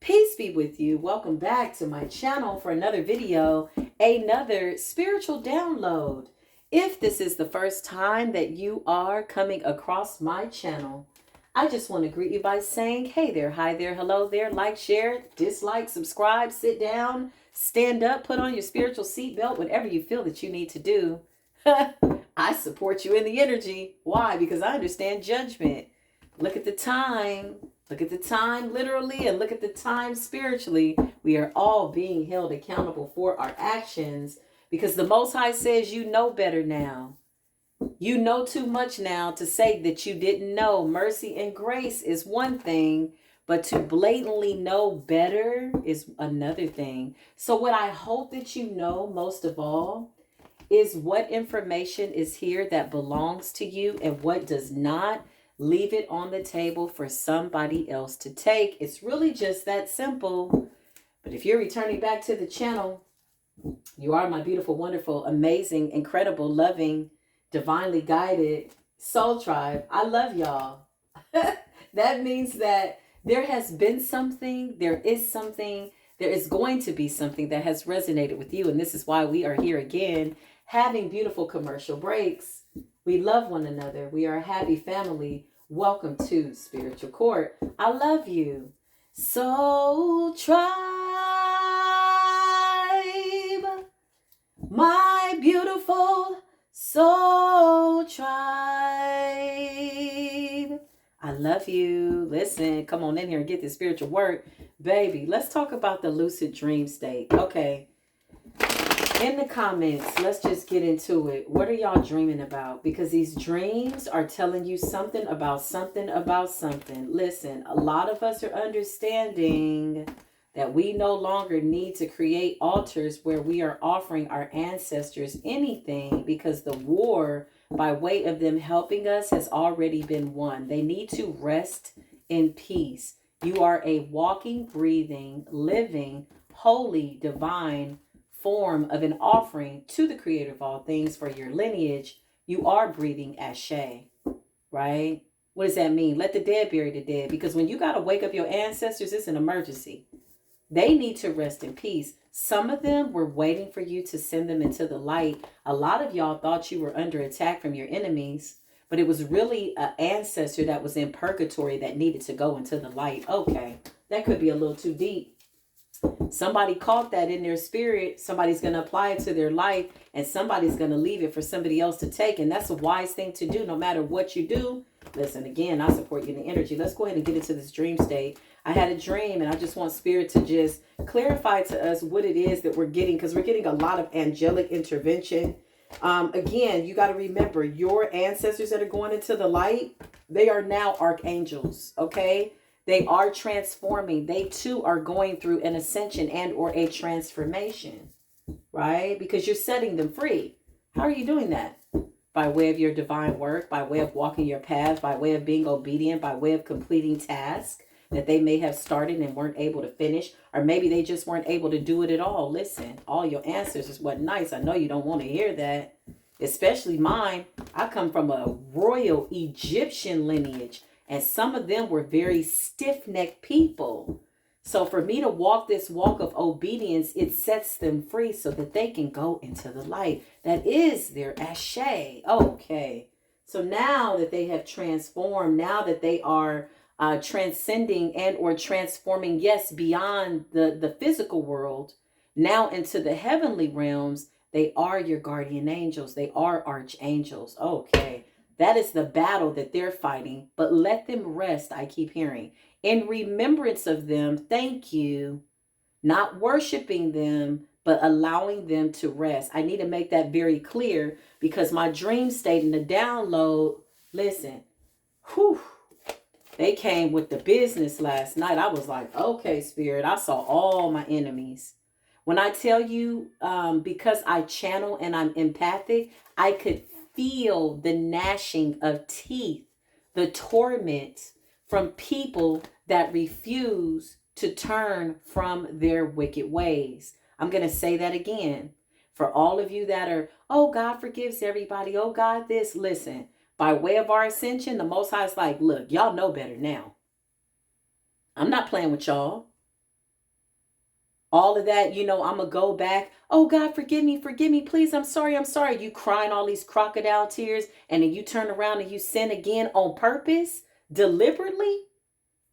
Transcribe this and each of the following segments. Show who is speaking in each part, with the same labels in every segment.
Speaker 1: Peace be with you. Welcome back to my channel for another video, another spiritual download. If this is the first time that you are coming across my channel, I just want to greet you by saying, hey there, hi there, hello there, like, share, dislike, subscribe, sit down, stand up, put on your spiritual seatbelt, whatever you feel that you need to do. I support you in the energy. Why? Because I understand judgment. Look at the time. Look at the time literally and look at the time spiritually. We are all being held accountable for our actions because the Most High says you know better now. You know too much now to say that you didn't know. Mercy and grace is one thing, but to blatantly know better is another thing. So what I hope that you know most of all is what information is here that belongs to you and what does not. Leave it on the table for somebody else to take. It's really just that simple. But if you're returning back to the channel, you are my beautiful, wonderful, amazing, incredible, loving, divinely guided soul tribe. I love y'all. That means that there has been something, there is going to be something that has resonated with you. And this is why we are here again, having beautiful commercial breaks. We love one another. We are a happy family. Welcome to Spiritual Court. I love you. Soul Tribe, my beautiful Soul Tribe. I love you. Listen, come on in here and get this spiritual work. Baby, let's talk about the lucid dream state. Okay. In the comments, let's just get into it. What are y'all dreaming about? Because these dreams are telling you something about something about something. Listen, a lot of us are understanding that we no longer need to create altars where we are offering our ancestors anything because the war by way of them helping us has already been won. They need to rest in peace. You are a walking, breathing, living, holy, divine form of an offering to the creator of all things for your lineage. You are breathing ashe, right? What does that mean? Let the dead bury the dead, because when you got to wake up your ancestors, it's an emergency. They need to rest in peace. Some of them were waiting for you to send them into the light. A lot of y'all thought you were under attack from your enemies, but it was really an ancestor that was in purgatory that needed to go into the light. Okay, that could be a little too deep. Somebody caught that in their spirit. Somebody's going to apply it to their life, and somebody's going to leave it for somebody else to take. And that's a wise thing to do no matter what you do. Listen, again, I support you in the energy. Let's go ahead and get into this dream state. I had a dream, and I just want spirit to just clarify to us what it is that we're getting, because we're getting a lot of angelic intervention. Again, you got to remember your ancestors that are going into the light, they are now archangels, okay? They are transforming. They too are going through an ascension and or a transformation, right? Because you're setting them free. How are you doing that? By way of your divine work, by way of walking your path, by way of being obedient, by way of completing tasks that they may have started and weren't able to finish, or maybe they just weren't able to do it at all. Listen, all your ancestors wasn't nice. I know you don't want to hear that, especially mine. I come from a royal Egyptian lineage. And some of them were very stiff-necked people. So for me to walk this walk of obedience, it sets them free so that they can go into the light. That is their ashe. Okay. So now that they have transformed, now that they are transcending and or transforming, yes, beyond the physical world, now into the heavenly realms, they are your guardian angels. They are archangels. Okay. That is the battle that they're fighting, but let them rest, I keep hearing. In remembrance of them, thank you. Not worshiping them, but allowing them to rest. I need to make that very clear because my dream state in the download, listen, whew, they came with the business last night. I was like, okay, spirit, I saw all my enemies. When I tell you, because I channel and I'm empathic, I could feel the gnashing of teeth, the torment from people that refuse to turn from their wicked ways. I'm going to say that again. For all of you that are, oh, God forgives everybody. Oh, God, this. Listen, by way of our ascension, the Most High is like, look, y'all know better now. I'm not playing with y'all. All of that, you know, I'm going to go back. Oh, God, forgive me, please. I'm sorry. You crying all these crocodile tears, and then you turn around and you sin again on purpose, deliberately.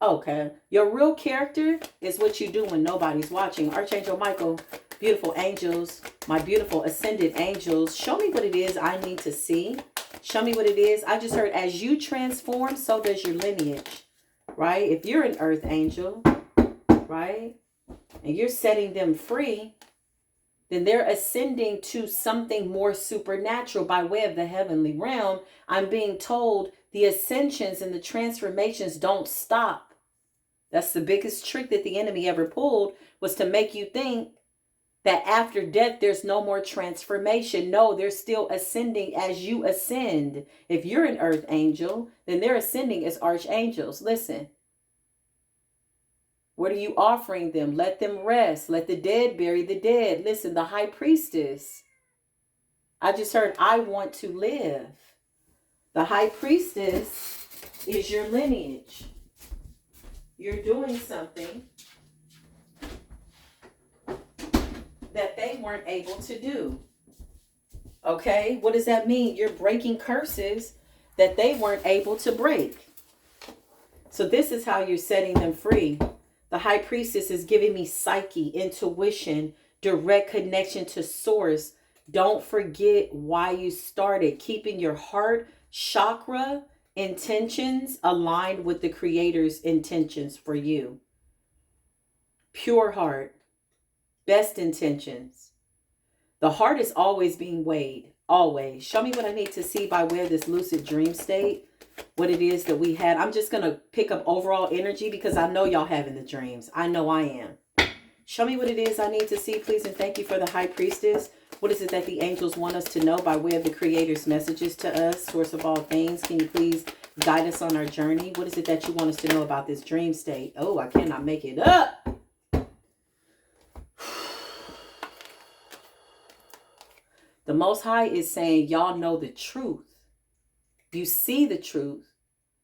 Speaker 1: Okay. Your real character is what you do when nobody's watching. Archangel Michael, beautiful angels, my beautiful ascended angels, show me what it is I need to see. Show me what it is. I just heard, as you transform, so does your lineage, right? If you're an earth angel, right, and you're setting them free, then they're ascending to something more supernatural by way of the heavenly realm. I'm being told the ascensions and the transformations don't stop. That's the biggest trick that the enemy ever pulled, was to make you think that after death, there's no more transformation. No, they're still ascending as you ascend. If you're an earth angel, then they're ascending as archangels. Listen. What are you offering them? Let them rest. Let the dead bury the dead. Listen, the high priestess. I just heard, I want to live. The high priestess is your lineage. You're doing something that they weren't able to do. Okay, what does that mean? You're breaking curses that they weren't able to break. So this is how you're setting them free. The high priestess is giving me psyche, intuition, direct connection to source. Don't forget why you started. Keeping your heart chakra intentions aligned with the Creator's intentions for you. Pure heart. Best intentions. The heart is always being weighed. Always. Show me what I need to see by way of this lucid dream state. What it is that we had. I'm just going to pick up overall energy because I know y'all having the dreams. I know I am. Show me what it is I need to see, please. And thank you for the high priestess. What is it that the angels want us to know by way of the Creator's messages to us? Source of all things. Can you please guide us on our journey? What is it that you want us to know about this dream state? Oh, I cannot make it up. The Most High is saying, y'all know the truth. You see the truth,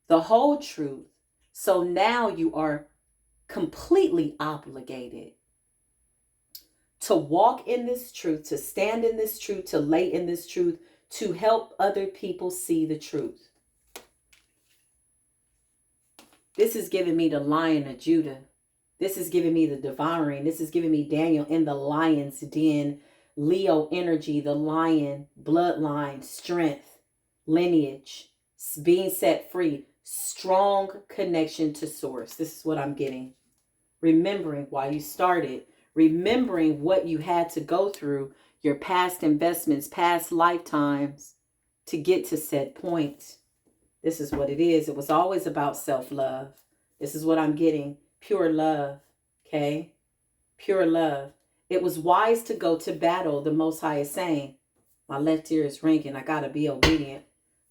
Speaker 1: the whole truth. So now you are completely obligated to walk in this truth, to stand in this truth, to lay in this truth, to help other people see the truth. This is giving me the Lion of Judah. This is giving me the devouring. This is giving me Daniel in the lion's den. Leo energy, the lion, bloodline, strength, lineage, being set free, strong connection to source. This is what I'm getting. Remembering why you started, remembering what you had to go through, your past investments, past lifetimes to get to said point. This is what it is. It was always about self-love. This is what I'm getting. Pure love. Okay? Pure love. It was wise to go to battle, the Most High is saying. My left ear is ringing. I got to be obedient.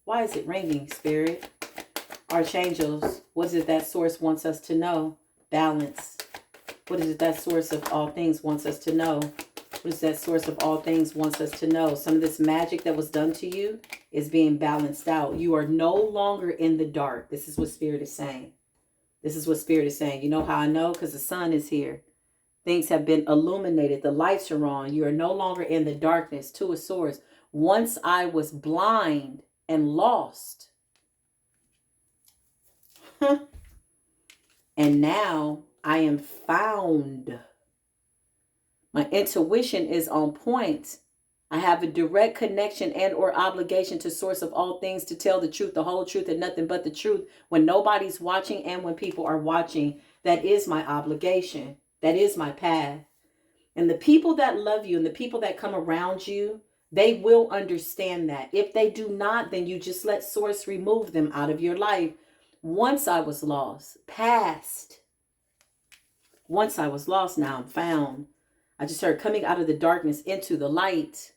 Speaker 1: Why is it ringing, Spirit? Archangels, what is it that source wants us to know? Balance. What is it that source of all things wants us to know? What is that source of all things wants us to know? Some of this magic that was done to you is being balanced out. You are no longer in the dark. This is what Spirit is saying. This is what Spirit is saying. You know how I know? Because the sun is here. Things have been illuminated. The lights are on. You are no longer in the darkness. To a source. Once I was blind and lost. And now I am found. My intuition is on point. I have a direct connection and or obligation to source of all things to tell the truth, the whole truth, and nothing but the truth. When nobody's watching and when people are watching, that is my obligation. That is my path. And the people that love you and the people that come around you, they will understand that. If they do not, then you just let source remove them out of your life. Once I was lost, past. Once I was lost, now I'm found. I just heard coming out of the darkness into the light.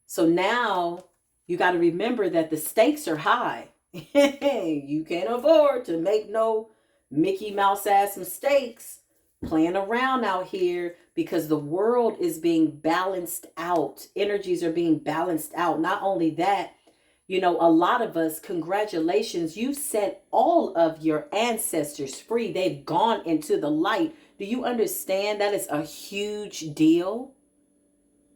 Speaker 1: So now you got to remember that the stakes are high. You can't afford to make no Mickey Mouse ass mistakes playing around out here, because the world is being balanced out. Energies are being balanced out. Not only that, you know, a lot of us, congratulations, you set all of your ancestors free. They've gone into the light. Do you understand that is a huge deal?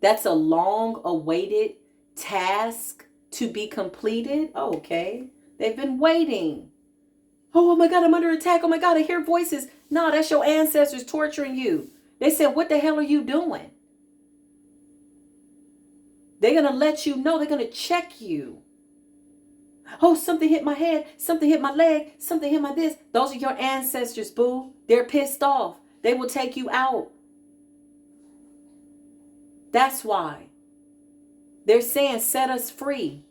Speaker 1: That's a long awaited task to be completed. Okay. They've been waiting. Oh my God, I'm under attack. Oh my God, I hear voices. No, that's your ancestors torturing you. They said, what the hell are you doing? They're going to let you know. They're going to check you. Oh, something hit my head. Something hit my leg. Something hit my this. Those are your ancestors, boo. They're pissed off. They will take you out. That's why. They're saying, set us free.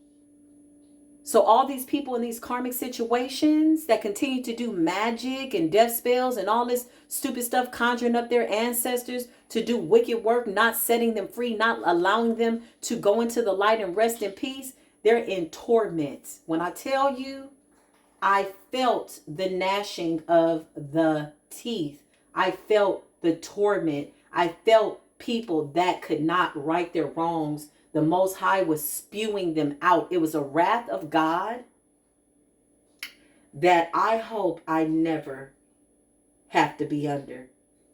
Speaker 1: So all these people in these karmic situations that continue to do magic and death spells and all this stupid stuff, conjuring up their ancestors to do wicked work, not setting them free, not allowing them to go into the light and rest in peace, they're in torment. When I tell you, I felt the gnashing of the teeth. I felt the torment. I felt people that could not right their wrongs. The Most High was spewing them out. It was a wrath of God that I hope I never have to be under.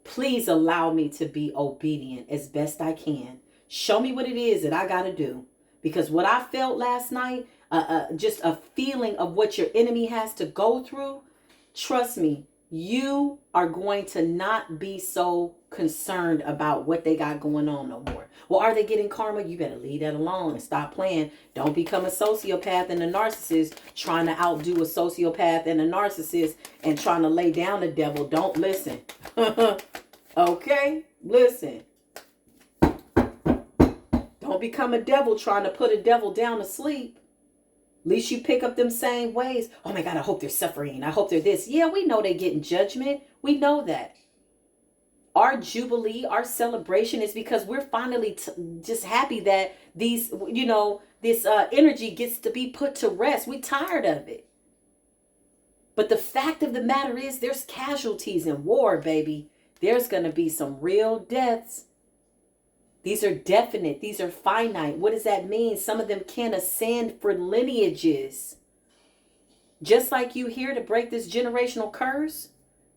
Speaker 1: Please allow me to be obedient as best I can. Show me what it is that I got to do. Because what I felt last night, just a feeling of what your enemy has to go through, trust me, you are going to not be so concerned about what they got going on no more. Well, are they getting karma? You better leave that alone and stop playing. Don't become a sociopath and a narcissist trying to outdo a sociopath and a narcissist and trying to lay down the devil. Don't listen. Okay? Listen. Don't become a devil trying to put a devil down to sleep. At least you pick up them same ways. Oh my God, I hope they're suffering. I hope they're this. Yeah, we know they're getting judgment. We know that. Our jubilee, our celebration is because we're finally just happy that these, this energy gets to be put to rest. We're tired of it. But the fact of the matter is there's casualties in war, baby. There's going to be some real deaths. These are definite. These are finite. What does that mean? Some of them can't ascend for lineages. Just like you here to break this generational curse.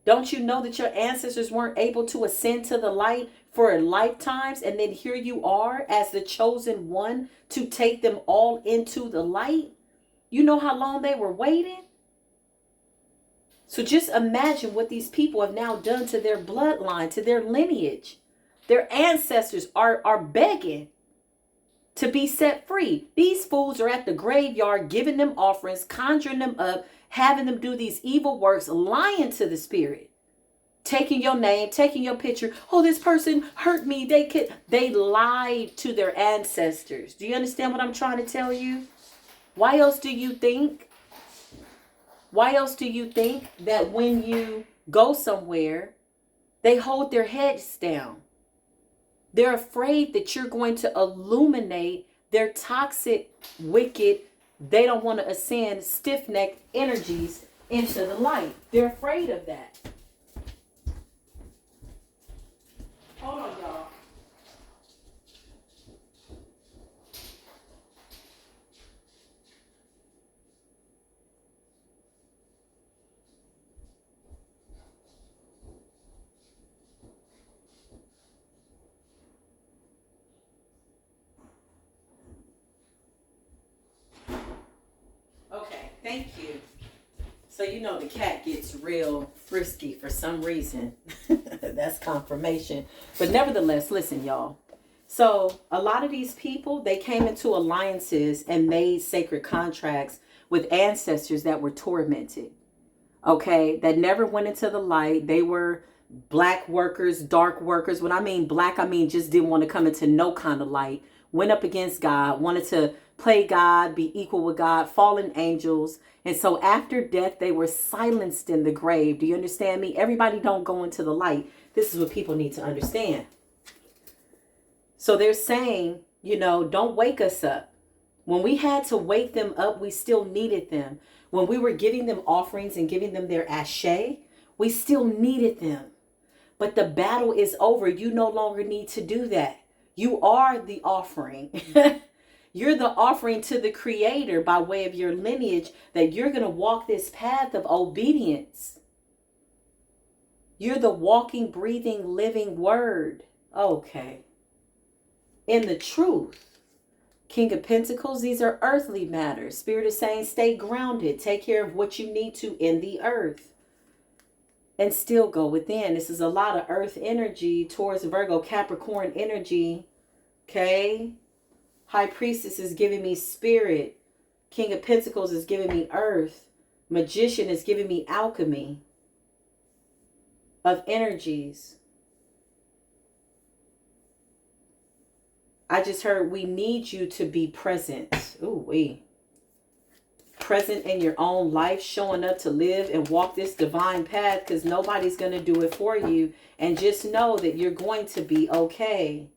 Speaker 1: Don't you know that your ancestors weren't able to ascend to the light for lifetimes? And then here you are as the chosen one to take them all into the light. You know how long they were waiting? So just imagine what these people have now done to their bloodline, to their lineage. Their ancestors are begging to be set free. These fools are at the graveyard giving them offerings, conjuring them up, having them do these evil works, lying to the spirit, taking your name, taking your picture. Oh, this person hurt me. They lied to their ancestors. Do you understand what I'm trying to tell you? Why else do you think? Why else do you think that when you go somewhere, they hold their heads down? They're afraid that you're going to illuminate their toxic, wicked, they don't want to ascend, stiff-necked energies into the light. They're afraid of that. Hold on, y'all. Okay, thank you. So you know the cat gets real frisky for some reason. That's confirmation. But nevertheless, listen, y'all. So a lot of these people, they came into alliances and made sacred contracts with ancestors that were tormented. Okay, that never went into the light. They were black workers, dark workers. When I mean black, I mean just didn't want to come into no kind of light. Went up against God, wanted to play God, be equal with God, fallen angels. And so after death, they were silenced in the grave. Do you understand me? Everybody don't go into the light. This is what people need to understand. So they're saying, don't wake us up. When we had to wake them up, we still needed them. When we were giving them offerings and giving them their ashe, we still needed them. But the battle is over. You no longer need to do that. You are the offering. You're the offering to the Creator by way of your lineage that you're going to walk this path of obedience. You're the walking, breathing, living word. Okay. In the truth. King of Pentacles, these are earthly matters. Spirit is saying stay grounded. Take care of what you need to in the earth. And still go within. This is a lot of earth energy towards Virgo, Capricorn energy. Okay. High Priestess is giving me spirit. King of Pentacles is giving me earth. Magician is giving me alchemy of energies. I just heard we need you to be present. Ooh, present in your own life, showing up to live and walk this divine path, because nobody's going to do it for you. And just know that you're going to be okay.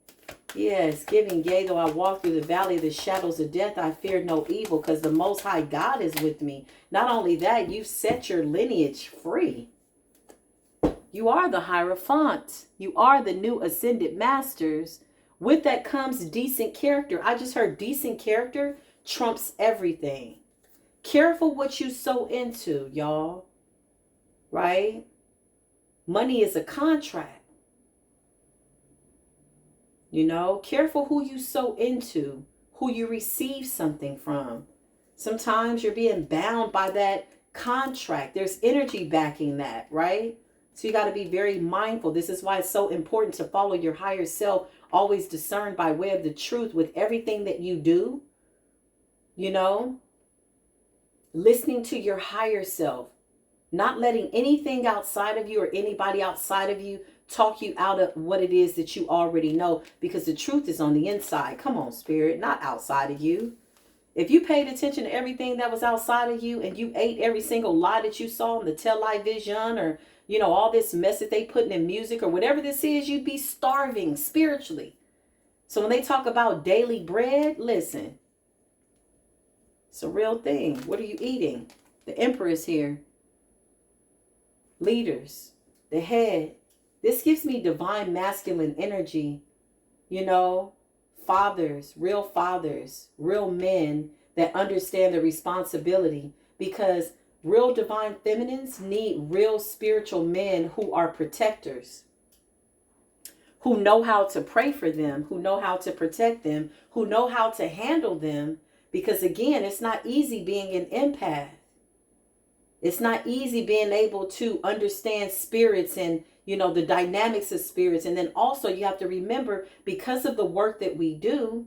Speaker 1: Yes, giving, yea, though I walk through the valley of the shadows of death, I fear no evil, because the Most High God is with me. Not only that, you've set your lineage free. You are the Hierophant. You are the new ascended masters. With that comes decent character. I just heard decent character trumps everything. Careful what you sow into, y'all. Right? Money is a contract. You know, careful who you sow into, who you receive something from. Sometimes you're being bound by that contract. There's energy backing that, right? So you got to be very mindful. This is why it's so important to follow your higher self, always discern by way of the truth with everything that you do. You know, listening to your higher self, not letting anything outside of you or anybody outside of you talk you out of what it is that you already know, because the truth is on the inside. Come on, Spirit, not outside of you. If you paid attention to everything that was outside of you and you ate every single lie that you saw in the television, or, you know, all this mess that they putting in music or whatever this is, you'd be starving spiritually. So when they talk about daily bread, listen, it's a real thing. What are you eating? The Emperor is here. Leaders, the head. This gives me divine masculine energy, you know, fathers, real men that understand the responsibility, because real divine feminines need real spiritual men who are protectors, who know how to pray for them, who know how to protect them, who know how to handle them, because again, it's not easy being an empath. It's not easy being able to understand spirits and, you know, the dynamics of spirits. And then also you have to remember, because of the work that we do,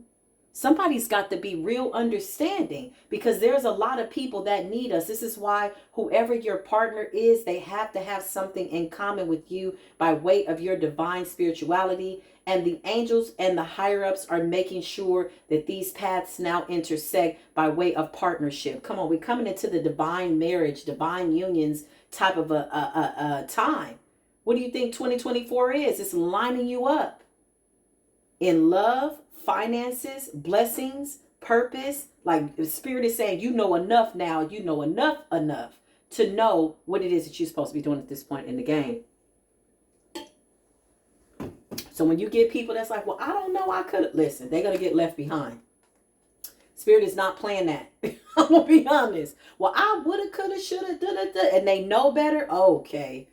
Speaker 1: somebody's got to be real understanding, because there's a lot of people that need us. This is why whoever your partner is, they have to have something in common with you by way of your divine spirituality. And the angels and the higher ups are making sure that these paths now intersect by way of partnership. Come on, we're coming into the divine marriage, divine unions type of a time. What do you think 2024 is? It's lining you up in love, finances, blessings, purpose. Like the Spirit is saying, you know enough now. You know enough to know what it is that you're supposed to be doing at this point in the game. So when you get people that's like, well, I don't know, I could listen, they're going to get left behind. Spirit is not playing that. I'm going to be honest. Well, I woulda, coulda, shoulda, da. And they know better. Okay.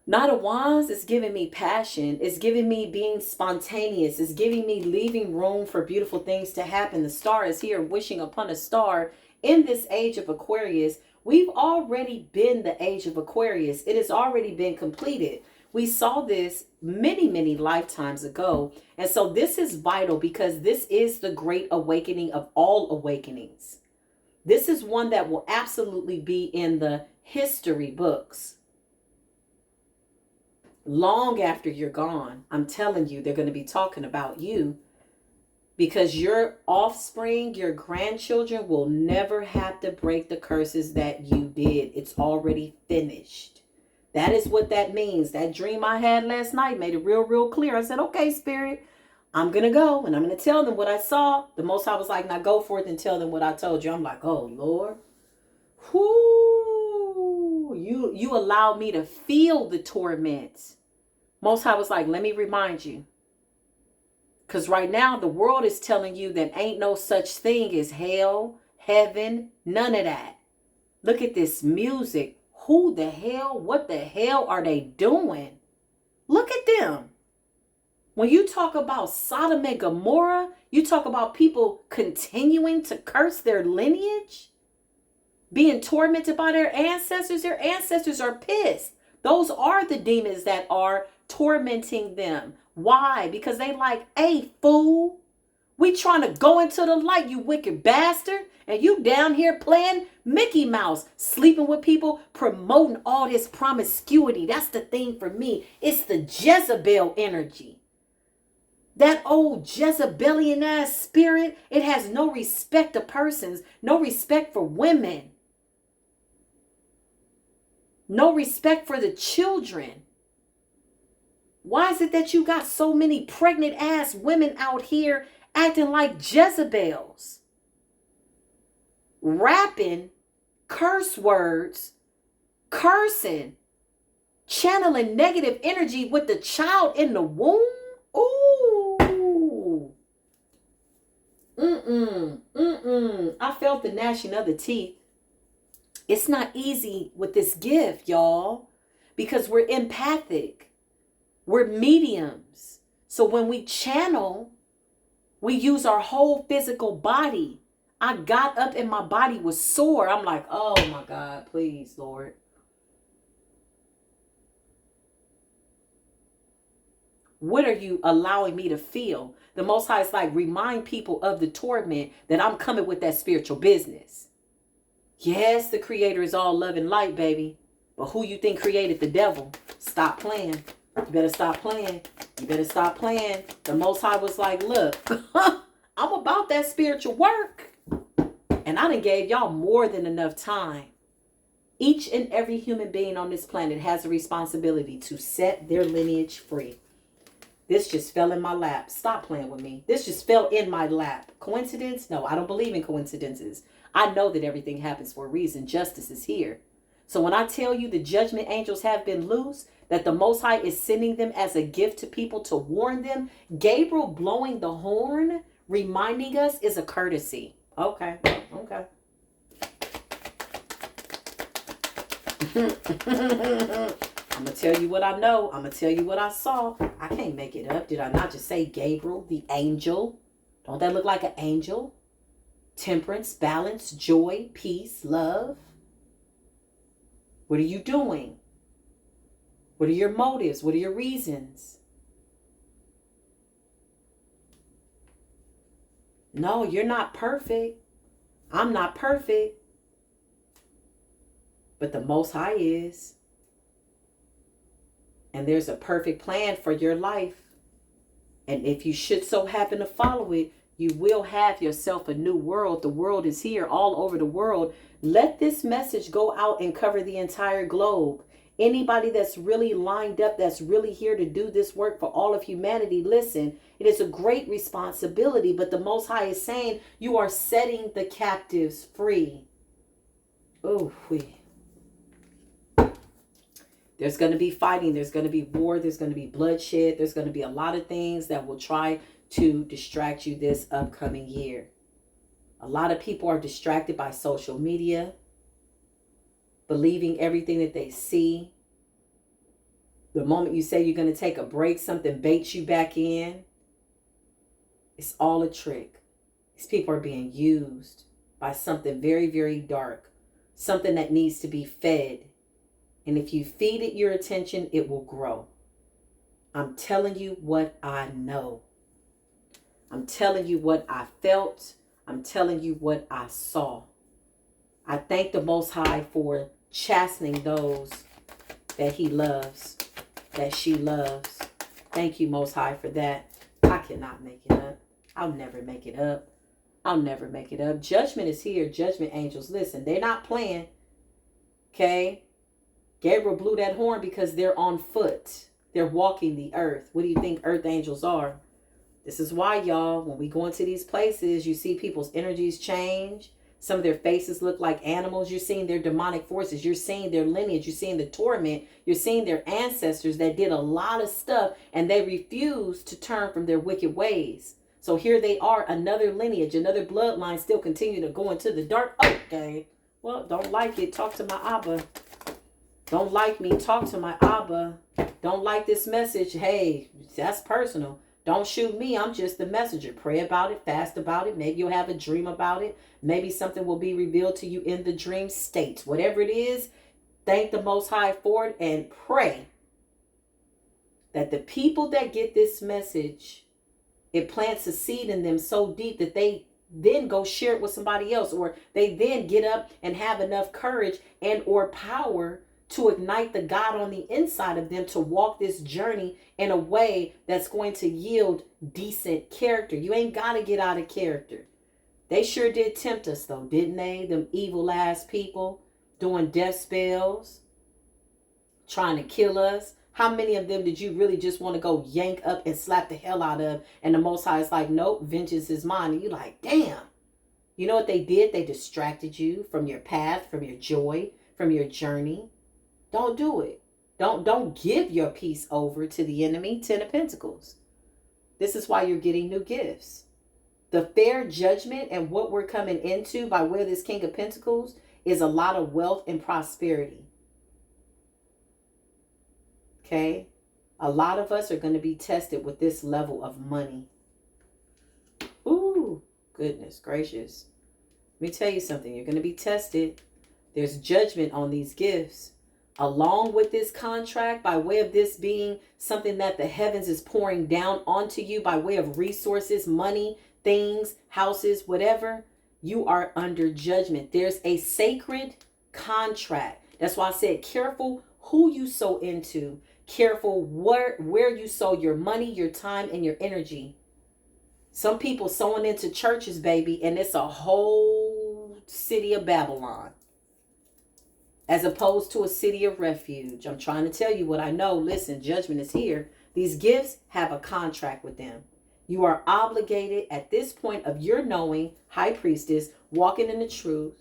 Speaker 1: Knight of Wands is giving me passion. It's giving me being spontaneous. It's giving me leaving room for beautiful things to happen. The star is here, wishing upon a star. In this age of Aquarius, we've already been the age of Aquarius. It has already been completed. We saw this many, many lifetimes ago. And so this is vital, because this is the great awakening of all awakenings. This is one that will absolutely be in the history books. Long after you're gone, I'm telling you, they're going to be talking about you, because your offspring, your grandchildren will never have to break the curses that you did. It's already finished. That is what that means. That dream I had last night made it real clear. I said, okay, Spirit, I'm going to go and I'm going to tell them what I saw. The Most High was like, now go forth and tell them what I told you. I'm like, oh, Lord. Whoo, you allowed me to feel the torment. Most High was like, let me remind you. Because right now the world is telling you that ain't no such thing as hell, heaven, none of that. Look at this music. who the hell, what the hell are they doing? Look at them. When you talk about Sodom and Gomorrah, you talk about people continuing to curse their lineage, being tormented by their ancestors. Their ancestors are pissed. Those are the demons that are tormenting them. Why? Because they like, hey, fool, we trying to go into the light, you wicked bastard. And you down here playing Mickey Mouse, sleeping with people, promoting all this promiscuity. That's the thing for me. It's the Jezebel energy. That old Jezebelian ass spirit, it has no respect to persons, no respect for women, no respect for the children. Why is it that you got so many pregnant ass women out here acting like Jezebels? Rapping curse words, cursing, channeling negative energy with the child in the womb. Ooh. I felt the gnashing of the teeth. It's not easy with this gift, y'all, because we're empathic. We're mediums. So when we channel, we use our whole physical body. I got up and my body was sore. I'm like, oh my God, please, Lord. What are you allowing me to feel? The Most High is like, remind people of the torment that I'm coming with that spiritual business. Yes, the Creator is all love and light, baby. But who you think created the devil? Stop playing. You better stop playing. You better stop playing. The Most High was like, look, I'm about that spiritual work. And I done gave y'all more than enough time. Each and every human being on this planet has a responsibility to set their lineage free. This just fell in my lap. Stop playing with me. This just fell in my lap. Coincidence? No, I don't believe in coincidences. I know that everything happens for a reason. Justice is here. So when I tell you the judgment angels have been loose, that the Most High is sending them as a gift to people to warn them, Gabriel blowing the horn, reminding us, is a courtesy. Okay. Okay. I'm going to tell you what I know. I'm going to tell you what I saw. I can't make it up. Did I not just say Gabriel, the angel? Don't that look like an angel? Temperance, balance, joy, peace, love. What are you doing? What are your motives? What are your reasons? No, you're not perfect. I'm not perfect. But the Most High is. And there's a perfect plan for your life. And if you should so happen to follow it, you will have yourself a new world. The world is here all over the world. Let this message go out and cover the entire globe. Anybody that's really lined up, that's really here to do this work for all of humanity, listen, it is a great responsibility. But the Most High is saying you are setting the captives free. Oh, there's going to be fighting. There's going to be war. There's going to be bloodshed. There's going to be a lot of things that will try to distract you this upcoming year. A lot of people are distracted by social media, believing everything that they see. The moment you say you're going to take a break, something baits you back in. It's all a trick. These people are being used by something very, very dark. Something that needs to be fed. And if you feed it your attention, it will grow. I'm telling you what I know. I'm telling you what I felt. I'm telling you what I saw. I thank the Most High for chastening those that He loves, that she loves. Thank you, Most High, for that. I cannot make it up. I'll never make it up. I'll never make it up. Judgment is here. Judgment angels. Listen, they're not playing. Okay? Gabriel blew that horn because they're on foot. They're walking the earth. What do you think earth angels are? This is why, y'all, when we go into these places, you see people's energies change. Some of their faces look like animals. You're seeing their demonic forces. You're seeing their lineage. You're seeing the torment. You're seeing their ancestors that did a lot of stuff and they refused to turn from their wicked ways. So here they are, another lineage, another bloodline still continue to go into the dark. Okay. Well, don't like it. Talk to my Abba. Don't like me, talk to my Abba. Don't like this message, hey, that's personal. Don't shoot me, I'm just the messenger. Pray about it, fast about it. Maybe you'll have a dream about it. Maybe something will be revealed to you in the dream state. Whatever it is, thank the Most High for it and pray that the people that get this message, it plants a seed in them so deep that they then go share it with somebody else, or they then get up and have enough courage and or power to ignite the God on the inside of them to walk this journey in a way that's going to yield decent character. You ain't got to get out of character. They sure did tempt us though, didn't they? Them evil ass people doing death spells, trying to kill us. How many of them did you really just want to go yank up and slap the hell out of? And the Most High is like, nope, vengeance is mine. And you like, damn. You know what they did? They distracted you from your path, from your joy, from your journey. Don't do it. Don't give your peace over to the enemy. 10 of Pentacles. This is why you're getting new gifts. The fair judgment and what we're coming into by way of this King of Pentacles is a lot of wealth and prosperity. Okay, a lot of us are going to be tested with this level of money. Ooh, goodness gracious. Let me tell you something. You're going to be tested. There's judgment on these gifts. Along with this contract, by way of this being something that the heavens is pouring down onto you by way of resources, money, things, houses, whatever, you are under judgment. There's a sacred contract. That's why I said careful who you sow into. Careful where you sow your money, your time, and your energy. Some people sowing into churches, baby, and it's a whole city of Babylon. As opposed to a city of refuge. I'm trying to tell you what I know. Listen, judgment is here. These gifts have a contract with them. You are obligated at this point of your knowing, High Priestess, walking in the truth,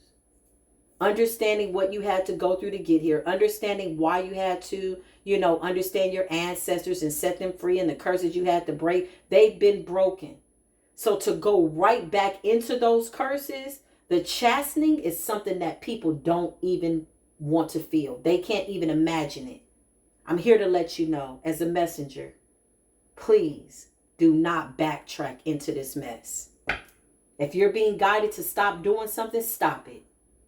Speaker 1: understanding what you had to go through to get here, understanding why you had to, understand your ancestors and set them free and the curses you had to break. They've been broken. So to go right back into those curses, the chastening is something that people don't even want to feel. They can't even imagine it. I'm here to let you know as a messenger, please do not backtrack into this mess. If you're being guided to stop doing something, stop it.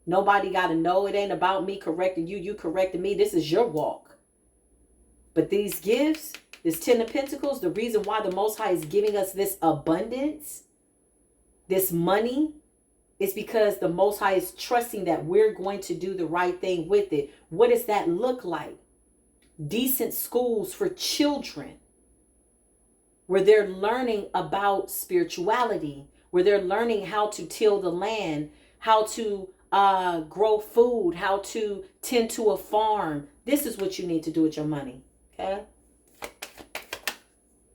Speaker 1: Nobody got to know. It ain't about me correcting you. You correcting me. This is your walk. But these gifts, this 10 of Pentacles, the reason why the Most High is giving us this abundance, this money, is because the Most High is trusting that we're going to do the right thing with it. What does that look like? Decent schools for children, where they're learning about spirituality, where they're learning how to till the land, how to grow food, how to tend to a farm. This is what you need to do with your money. Okay?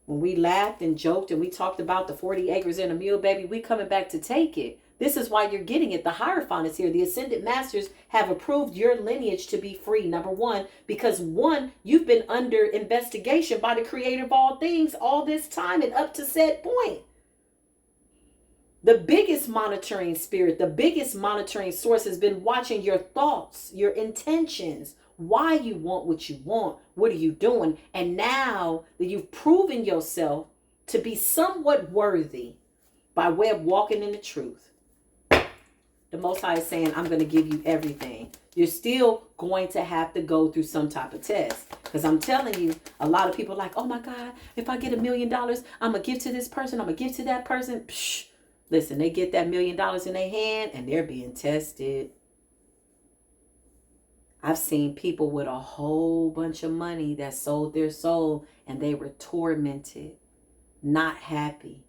Speaker 1: When we laughed and joked and we talked about the 40 acres and a mule, baby, we coming back to take it. This is why you're getting it. The Hierophant is here. The Ascended Masters have approved your lineage to be free. Number one, because one, you've been under investigation by the Creator of all things all this time and up to said point. The biggest monitoring spirit, the biggest monitoring source has been watching your thoughts, your intentions, why you want what you want, what are you doing? And now that you've proven yourself to be somewhat worthy by way of walking in the truth, the Most High is saying, I'm going to give you everything. You're still going to have to go through some type of test. Because I'm telling you, a lot of people are like, oh my God, if I get $1 million, I'm going to give to this person, I'm going to give to that person. Psh. Listen, they get that $1 million in their hand and they're being tested. I've seen people with a whole bunch of money that sold their soul and they were tormented, not happy.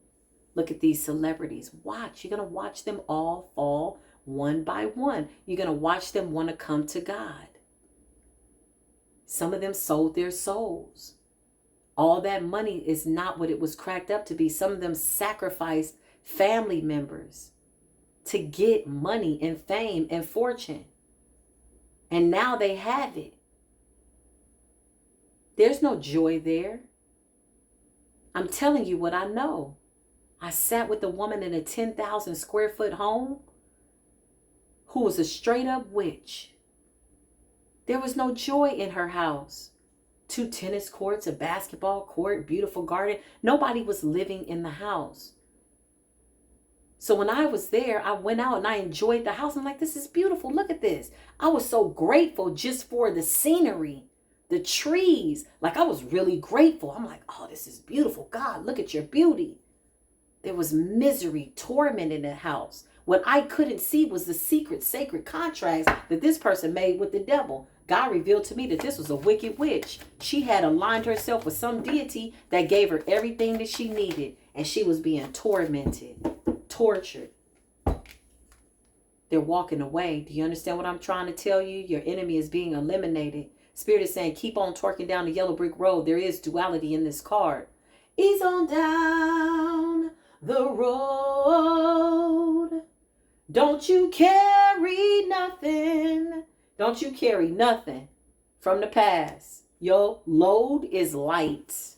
Speaker 1: Look at these celebrities. Watch. You're going to watch them all fall one by one. You're going to watch them want to come to God. Some of them sold their souls. All that money is not what it was cracked up to be. Some of them sacrificed family members to get money and fame and fortune. And now they have it. There's no joy there. I'm telling you what I know. I sat with a woman in a 10,000 square foot home who was a straight up witch. There was no joy in her house. 2 tennis courts, a basketball court, beautiful garden. Nobody was living in the house. So when I was there, I went out and I enjoyed the house. I'm like, this is beautiful. Look at this. I was so grateful just for the scenery, the trees. Like, I was really grateful. I'm like, oh, this is beautiful. God, look at your beauty. There was misery, torment in the house. What I couldn't see was the secret, sacred contracts that this person made with the devil. God revealed to me that this was a wicked witch. She had aligned herself with some deity that gave her everything that she needed. And she was being tormented, tortured. They're walking away. Do you understand what I'm trying to tell you? Your enemy is being eliminated. Spirit is saying, keep on twerking down the yellow brick road. There is duality in this card. Ease on down the road. Don't you carry nothing. Don't you carry nothing from the past. Your load is light.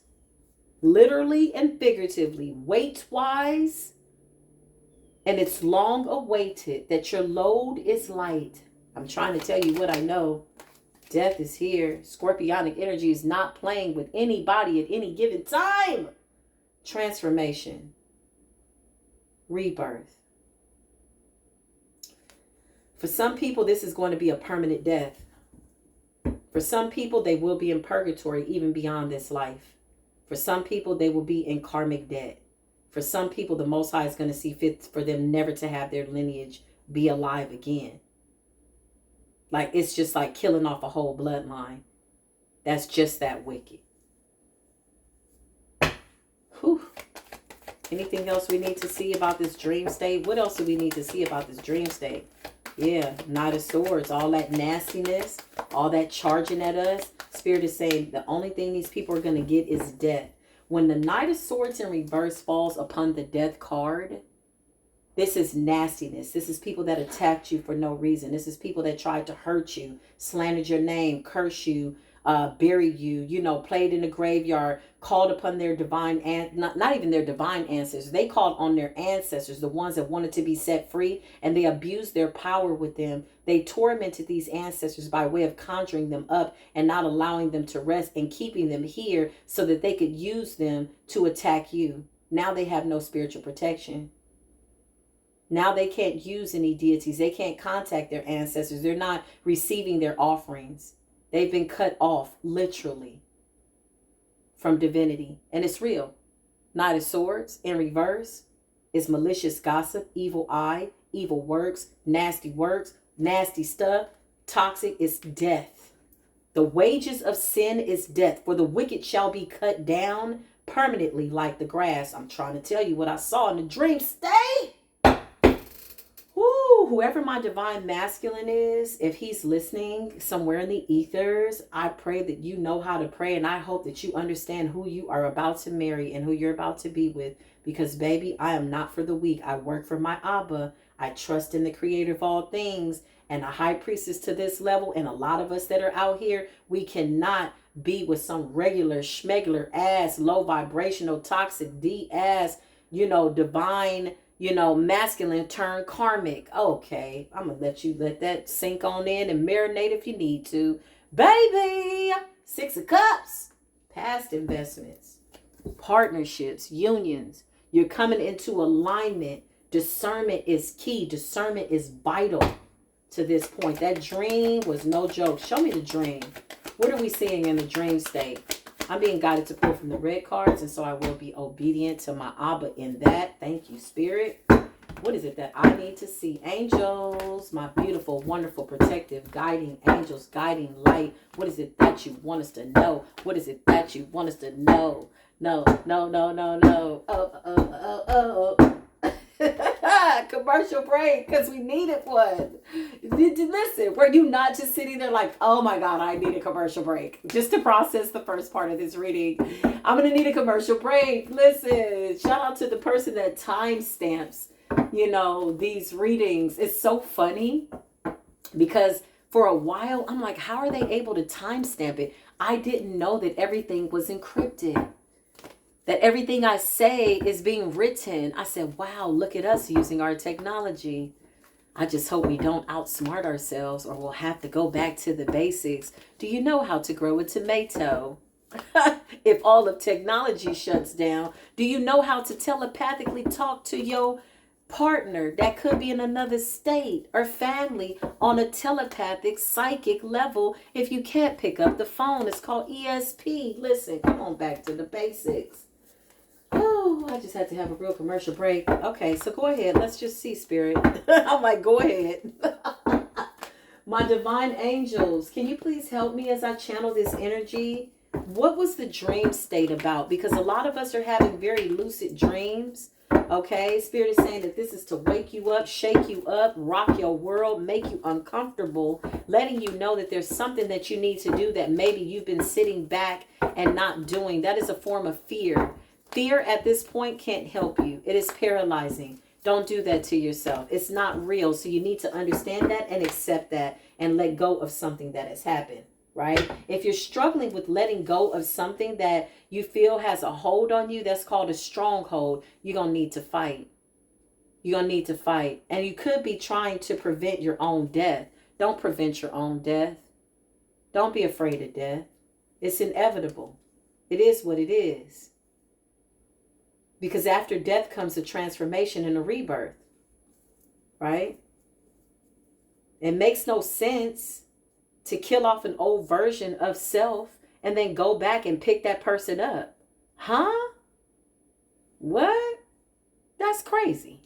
Speaker 1: Literally and figuratively, weight-wise. And it's long awaited that your load is light. I'm trying to tell you what I know. Death is here. Scorpionic energy is not playing with anybody at any given time. Transformation. Rebirth. For some people, this is going to be a permanent death. For some people, they will be in purgatory even beyond this life. For some people, they will be in karmic debt. For some people, the Most High is going to see fit for them never to have their lineage be alive again. Like, it's just like killing off a whole bloodline. That's just that wicked. Whew. Anything else we need to see about this dream state? What else do we need to see about this dream state? Yeah, Knight of Swords, all that nastiness, all that charging at us. Spirit is saying the only thing these people are going to get is death. When the Knight of Swords in reverse falls upon the death card, this is nastiness. This is people that attacked you for no reason. This is people that tried to hurt you, slandered your name, curse you, bury you, played in the graveyard, called upon their divine, not even their divine ancestors. They called on their ancestors, the ones that wanted to be set free, and they abused their power with them. They tormented these ancestors by way of conjuring them up and not allowing them to rest and keeping them here so that they could use them to attack you. Now they have no spiritual protection. Now they can't use any deities. They can't contact their ancestors. They're not receiving their offerings. They've been cut off, literally, from divinity. And it's real. Knight of Swords in reverse is malicious gossip, evil eye, evil works, nasty stuff. Toxic is death. The wages of sin is death. For the wicked shall be cut down permanently like the grass. I'm trying to tell you what I saw in the dream state. Woo, whoever my divine masculine is, if he's listening somewhere in the ethers, I pray that you know how to pray. And I hope that you understand who you are about to marry and who you're about to be with. Because, baby, I am not for the weak. I work for my Abba. I trust in the creator of all things. And a high priestess to this level. And a lot of us that are out here, we cannot be with some regular schmegler ass, low vibrational, toxic D ass, divine, masculine turn karmic. Okay, I'm going to let that sink on in and marinate if you need to. Baby, 6 of Cups, past investments, partnerships, unions. You're coming into alignment. Discernment is key. Discernment is vital to this point. That dream was no joke. Show me the dream. What are we seeing in the dream state? I'm being guided to pull from the red cards, and so I will be obedient to my Abba in that. Thank you, Spirit. What is it that I need to see? Angels, my beautiful, wonderful, protective, guiding angels, guiding light. What is it that you want us to know? What is it that you want us to know? No. Commercial break, because we needed one. Listen, were you not just sitting there like, oh my God, I need a commercial break just to process the first part of this reading? I'm going to need a commercial break. Listen, shout out to the person that timestamps, these readings. It's so funny because for a while, I'm like, how are they able to timestamp it? I didn't know that everything was encrypted. That everything I say is being written. I said, wow, look at us using our technology. I just hope we don't outsmart ourselves or we'll have to go back to the basics. Do you know how to grow a tomato? If all of technology shuts down, do you know how to telepathically talk to your partner that could be in another state or family on a telepathic psychic level? If you can't pick up the phone, it's called ESP. Listen, come on back to the basics. Oh, I just had to have a real commercial break. Okay, so go ahead. Let's just see, Spirit. I'm like, go ahead. My divine angels, can you please help me as I channel this energy? What was the dream state about? Because a lot of us are having very lucid dreams. Okay, Spirit is saying that this is to wake you up, shake you up, rock your world, make you uncomfortable, letting you know that there's something that you need to do that maybe you've been sitting back and not doing. That is a form of fear. Fear at this point can't help you. It is paralyzing. Don't do that to yourself. It's not real. So you need to understand that and accept that and let go of something that has happened. Right? If you're struggling with letting go of something that you feel has a hold on you, that's called a stronghold. You're going to need to fight. You're going to need to fight. And you could be trying to prevent your own death. Don't prevent your own death. Don't be afraid of death. It's inevitable. It is what it is. Because after death comes a transformation and a rebirth. Right? It makes no sense to kill off an old version of self and then go back and pick that person up. Huh? What? That's crazy.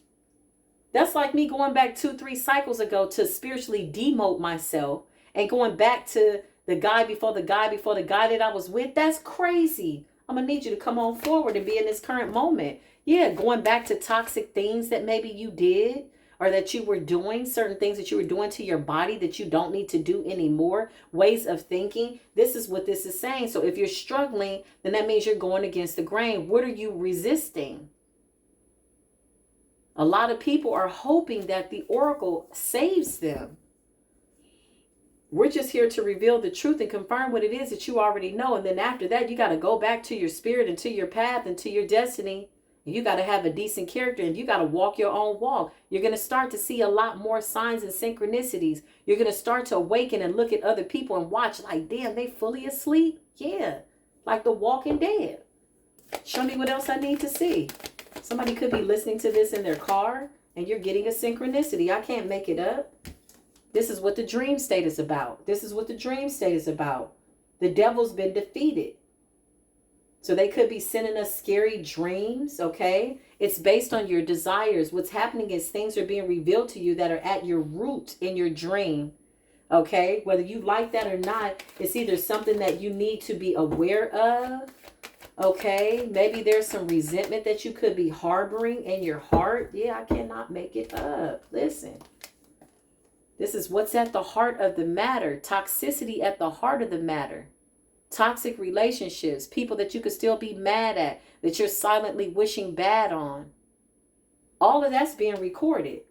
Speaker 1: That's like me going back 2-3 cycles ago to spiritually demote myself and going back to the guy before the guy before the guy that I was with. That's crazy. I'm going to need you to come on forward and be in this current moment. Yeah, going back to toxic things that maybe you did, or that you were doing, certain things that you were doing to your body that you don't need to do anymore, ways of thinking. This is what this is saying. So if you're struggling, then that means you're going against the grain. What are you resisting? A lot of people are hoping that the oracle saves them. We're just here to reveal the truth and confirm what it is that you already know. And then after that, you got to go back to your spirit and to your path and to your destiny. You got to have a decent character and you got to walk your own walk. You're going to start to see a lot more signs and synchronicities. You're going to start to awaken and look at other people and watch like, damn, they fully asleep. Yeah. Like the Walking Dead. Show me what else I need to see. Somebody could be listening to this in their car and you're getting a synchronicity. I can't make it up. This is what the dream state is about. This is what the dream state is about. The devil's been defeated. So they could be sending us scary dreams, okay? It's based on your desires. What's happening is things are being revealed to you that are at your root in your dream, okay? Whether you like that or not, it's either something that you need to be aware of, okay? Maybe there's some resentment that you could be harboring in your heart. Yeah, I cannot make it up. Listen. This is what's at the heart of the matter. Toxicity at the heart of the matter. Toxic relationships, people that you could still be mad at, that you're silently wishing bad on. All of that's being recorded.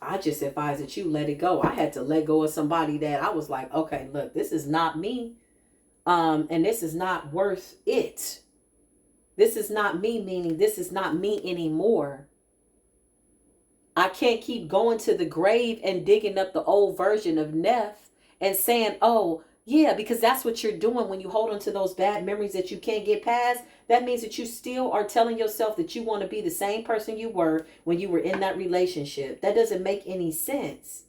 Speaker 1: I just advise that you let it go. I had to let go of somebody that I was like, okay, look, this is not me. And this is not worth it. This is not me, meaning this is not me anymore. I can't keep going to the grave and digging up the old version of Neff and saying, oh, yeah, because that's what you're doing when you hold on to those bad memories that you can't get past. That means that you still are telling yourself that you want to be the same person you were when you were in that relationship. That doesn't make any sense.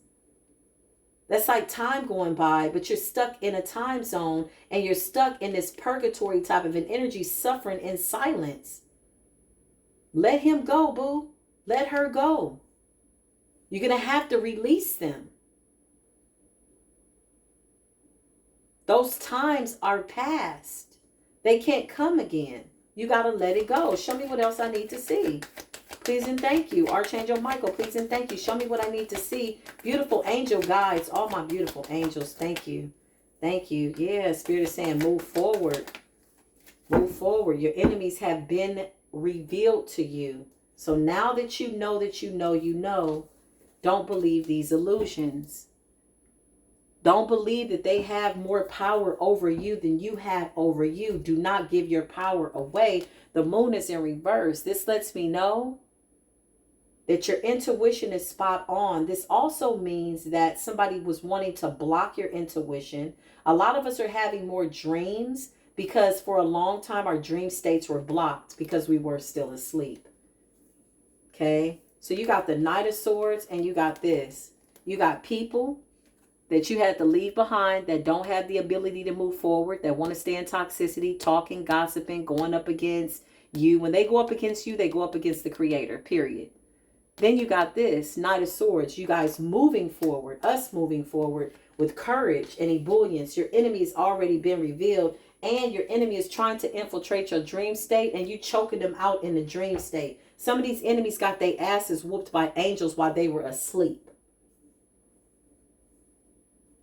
Speaker 1: That's like time going by, but you're stuck in a time zone and you're stuck in this purgatory type of an energy, suffering in silence. Let him go, boo. Let her go. You're going to have to release them. Those times are past. They can't come again. You got to let it go. Show me what else I need to see. Please and thank you. Archangel Michael, please and thank you. Show me what I need to see. Beautiful angel guides. All my beautiful angels. Thank you. Thank you. Yeah, Spirit is saying move forward. Move forward. Your enemies have been revealed to you. So now that you know that you know, don't believe these illusions. Don't believe that they have more power over you than you have over you. Do not give your power away. The moon is in reverse. This lets me know that your intuition is spot on. This also means that somebody was wanting to block your intuition. A lot of us are having more dreams because for a long time our dream states were blocked because we were still asleep. Okay? So you got the Knight of Swords and you got this. You got people that you had to leave behind that don't have the ability to move forward, that want to stay in toxicity, talking, gossiping, going up against you. When they go up against you, they go up against the Creator, period. Then you got this Knight of Swords. You guys moving forward, us moving forward with courage and ebullience. Your enemy has already been revealed, and your enemy is trying to infiltrate your dream state, and you choking them out in the dream state. Some of these enemies got their asses whooped by angels while they were asleep.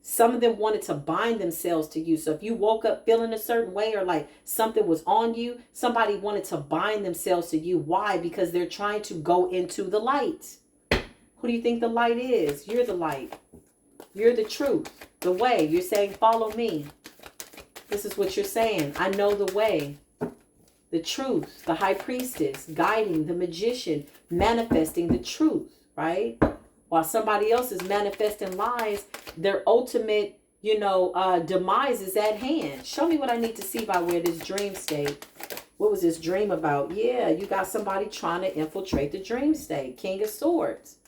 Speaker 1: Some of them wanted to bind themselves to you. So if you woke up feeling a certain way or like something was on you, somebody wanted to bind themselves to you. Why? Because they're trying to go into the light. Who do you think the light is? You're the light. You're the truth, the way. You're saying, follow me. This is what you're saying. I know the way, the truth, the high priestess, guiding the magician, manifesting the truth, right? While somebody else is manifesting lies, their ultimate, demise is at hand. Show me what I need to see by way of this dream state. What was this dream about? Yeah, you got somebody trying to infiltrate the dream state. King of Swords.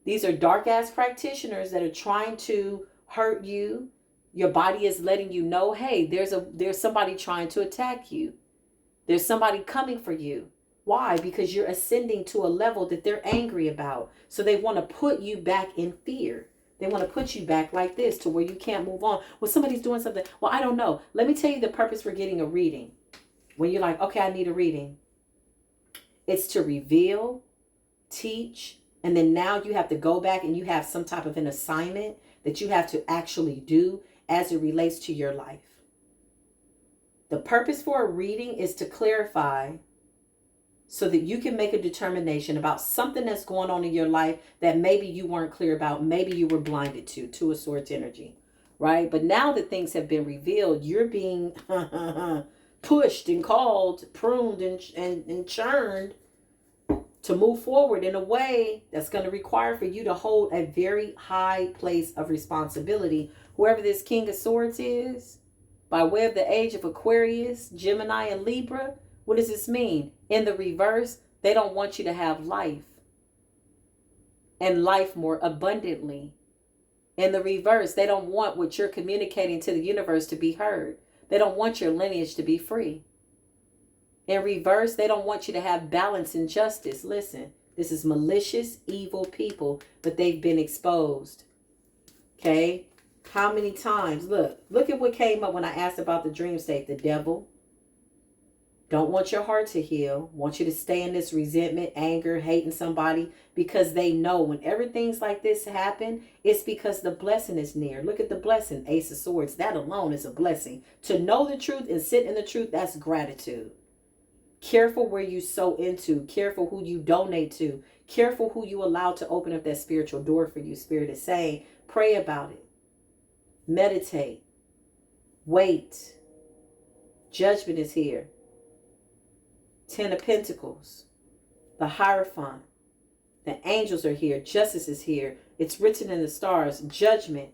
Speaker 1: These are dark-ass practitioners that are trying to hurt you. Your body is letting you know, hey, there's somebody trying to attack you. There's somebody coming for you. Why? Because you're ascending to a level that they're angry about. So they want to put you back in fear. They want to put you back like this to where you can't move on. Well, somebody's doing something. Well, I don't know. Let me tell you the purpose for getting a reading. When you're like, okay, I need a reading. It's to reveal, teach, and then now you have to go back and you have some type of an assignment that you have to actually do as it relates to your life. The purpose for a reading is to clarify so that you can make a determination about something that's going on in your life that maybe you weren't clear about, maybe you were blinded to Two of Swords energy, right? But now that things have been revealed, you're being pushed and called, pruned and churned to move forward in a way that's going to require for you to hold a very high place of responsibility. Whoever this King of Swords is, by way of the age of Aquarius, Gemini, and Libra, what does this mean? In the reverse, they don't want you to have life and life more abundantly. In the reverse, they don't want what you're communicating to the universe to be heard. They don't want your lineage to be free. In reverse, they don't want you to have balance and justice. Listen, this is malicious, evil people, but they've been exposed. Okay? How many times? Look at what came up when I asked about the dream state. The devil. Don't want your heart to heal. Want you to stay in this resentment, anger, hating somebody, because they know whenever things like this happen, it's because the blessing is near. Look at the blessing, Ace of Swords. That alone is a blessing. To know the truth and sit in the truth, that's gratitude. Careful where you sow into. Careful who you donate to. Careful who you allow to open up that spiritual door for you. Spirit is saying, pray about it. Meditate. Wait. Judgment is here. 10 of Pentacles, the Hierophant, the angels are here, justice is here, it's written in the stars, judgment.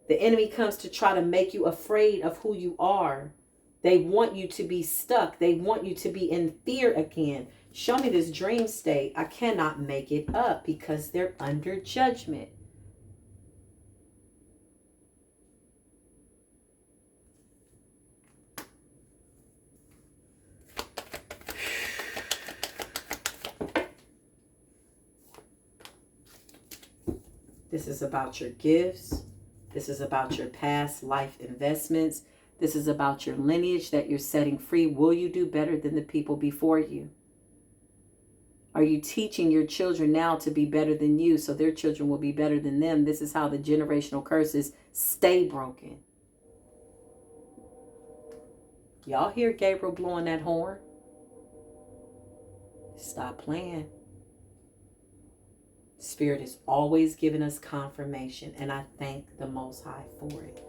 Speaker 1: The enemy comes to try to make you afraid of who you are. They want you to be stuck. They want you to be in fear again. Show me this dream state. I cannot make it up because they're under judgment. This is about your gifts. This is about your past life investments. This is about your lineage that you're setting free. Will you do better than the people before you? Are you teaching your children now to be better than you so their children will be better than them? This is how the generational curses stay broken. Y'all hear Gabriel blowing that horn? Stop playing. Spirit is always giving us confirmation, and I thank the Most High for it.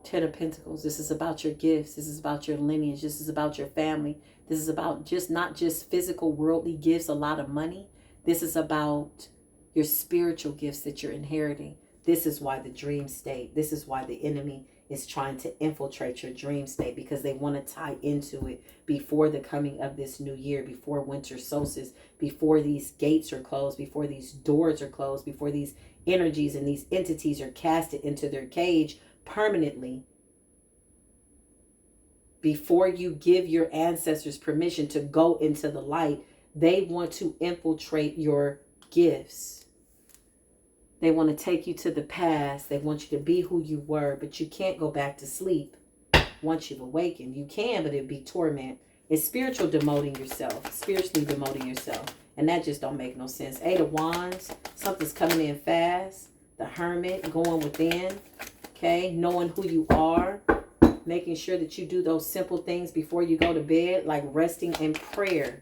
Speaker 1: Ten of Pentacles. This is about your gifts. This is about your lineage. This is about your family. This is about just not just physical worldly gifts, a lot of money. This is about your spiritual gifts that you're inheriting. This is why the dream state. This is why the enemy is trying to infiltrate your dream state, because they want to tie into it before the coming of this new year, before winter solstice, before these gates are closed, before these doors are closed, before these energies and these entities are casted into their cage permanently. Before you give your ancestors permission to go into the light, they want to infiltrate your gifts. They want to take you to the past. They want you to be who you were, but you can't go back to sleep once you've awakened. You can, but it'd be torment. It's spiritual demoting yourself, spiritually demoting yourself. And that just don't make no sense. Eight of Wands, something's coming in fast. The Hermit, going within, okay? Knowing who you are, making sure that you do those simple things before you go to bed, like resting in prayer.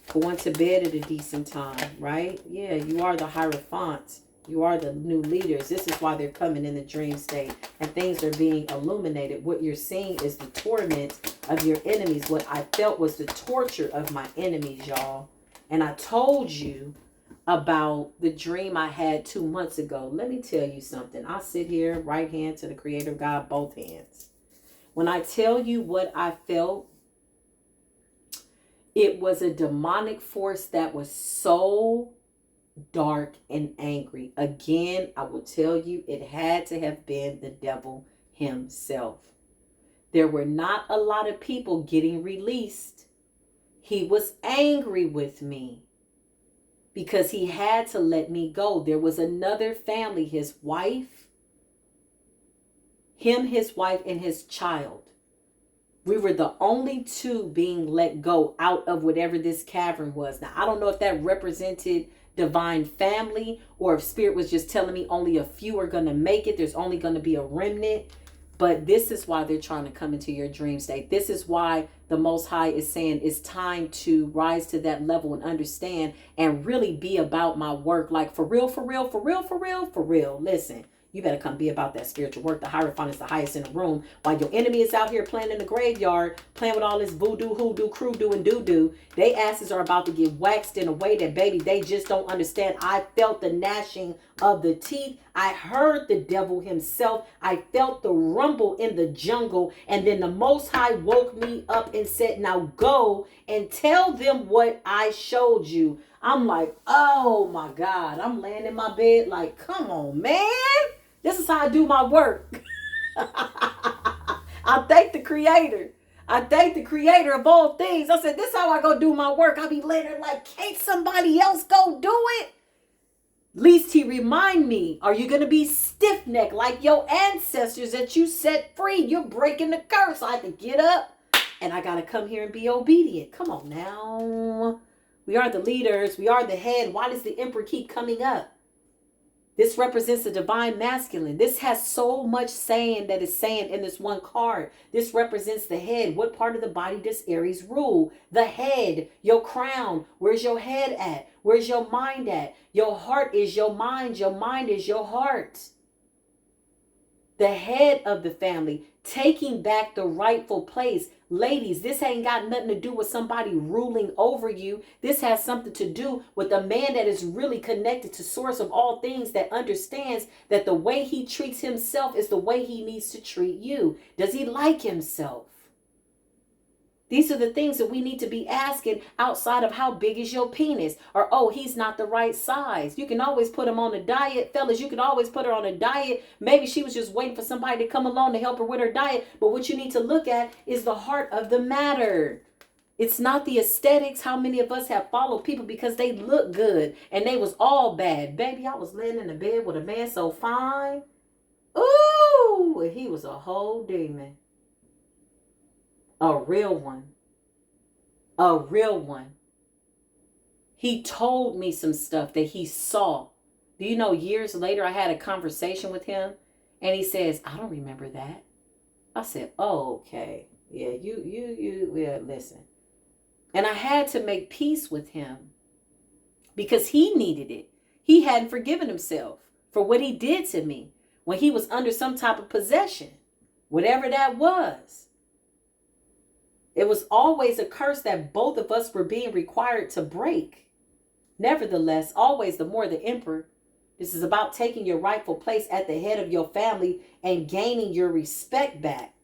Speaker 1: Going to bed at a decent time, right? Yeah, you are the Hierophant. You are the new leaders. This is why they're coming in the dream state. And things are being illuminated. What you're seeing is the torment of your enemies. What I felt was the torture of my enemies, y'all. And I told you about the dream I had 2 months ago. Let me tell you something. I sit here, right hand to the Creator God, both hands. When I tell you what I felt, it was a demonic force that was so dark and angry. Again, I will tell you, it had to have been the devil himself. There were not a lot of people getting released. He was angry with me because he had to let me go. There was another family, his wife, his wife, and his child. We were the only two being let go out of whatever this cavern was. Now, I don't know if that represented divine family or if spirit was just telling me only a few are going to make it. There's only going to be a remnant. But this is why they're trying to come into your dream state. This is why the Most High is saying it's time to rise to that level and understand and really be about my work. Like for real, for real, for real, for real, for real. Listen, you better come be about that spiritual work. The Hierophant is the highest in the room. While your enemy is out here playing in the graveyard, playing with all this voodoo, hoodoo, croodoo, and doo-doo, they asses are about to get waxed in a way that, baby, they just don't understand. I felt the gnashing of the teeth. I heard the devil himself. I felt the rumble in the jungle. And then the Most High woke me up and said, now go and tell them what I showed you. I'm like, oh my God. I'm laying in my bed like, come on, man. This is how I do my work. I thank the Creator. I thank the Creator of all things. I said, this is how I go do my work. I be laying there like, can't somebody else go do it? Least he remind me, are you going to be stiff-necked like your ancestors that you set free? You're breaking the curse. I have to get up and I got to come here and be obedient. Come on now. We are the leaders. We are the head. Why does the Emperor keep coming up? This represents the divine masculine. This has so much saying that is saying in this one card. This represents the head. What part of the body does Aries rule? The head, your crown. Where's your head at? Where's your mind at? Your heart is your mind. Your mind is your heart. The head of the family, taking back the rightful place. Ladies, this ain't got nothing to do with somebody ruling over you. This has something to do with a man that is really connected to source of all things, that understands that the way he treats himself is the way he needs to treat you. Does he like himself? These are the things that we need to be asking outside of how big is your penis, or, oh, he's not the right size. You can always put him on a diet. Fellas, you can always put her on a diet. Maybe she was just waiting for somebody to come along to help her with her diet. But what you need to look at is the heart of the matter. It's not the aesthetics. How many of us have followed people because they look good and they was all bad? Baby, I was laying in the bed with a man so fine. Ooh, he was a whole demon. A real one. A real one. He told me some stuff that he saw. Do you know, years later, I had a conversation with him and he says, I don't remember that. I said, oh, okay. Yeah, yeah, listen. And I had to make peace with him because he needed it. He hadn't forgiven himself for what he did to me when he was under some type of possession. Whatever that was. It was always a curse that both of us were being required to break. Nevertheless, always the more the emperor. This is about taking your rightful place at the head of your family and gaining your respect back.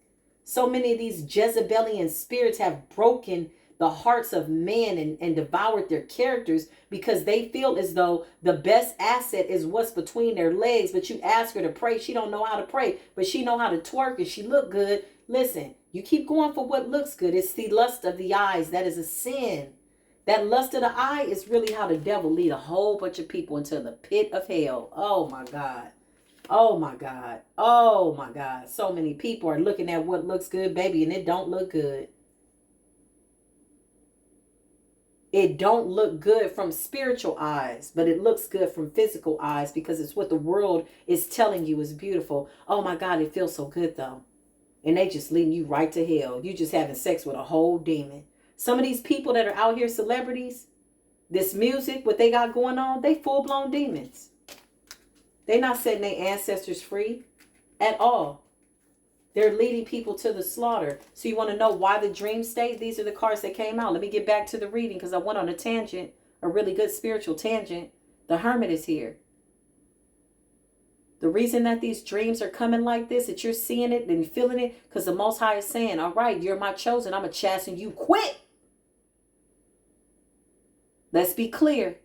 Speaker 1: So many of these Jezebelian spirits have broken the hearts of men and devoured their characters because they feel as though the best asset is what's between their legs. But you ask her to pray, she don't know how to pray, but she know how to twerk and she look good. Listen, you keep going for what looks good. It's the lust of the eyes. That is a sin. That lust of the eye is really how the devil lead a whole bunch of people into the pit of hell. Oh my God. Oh my God. Oh my God. So many people are looking at what looks good, baby, and it don't look good. It don't look good from spiritual eyes, but it looks good from physical eyes because it's what the world is telling you is beautiful. Oh my God, it feels so good though. And they just leading you right to hell. You just having sex with a whole demon. Some of these people that are out here, celebrities, this music, what they got going on, they full-blown demons. They're not setting their ancestors free at all. They're leading people to the slaughter. So you want to know why the dream state? These are the cards that came out. Let me get back to the reading because I went on a tangent, a really good spiritual tangent. The Hermit is here. The reason that these dreams are coming like this, that you're seeing it and feeling it, because the Most High is saying, all right, you're my chosen. I'm going to chasten you. Quit. Let's be clear.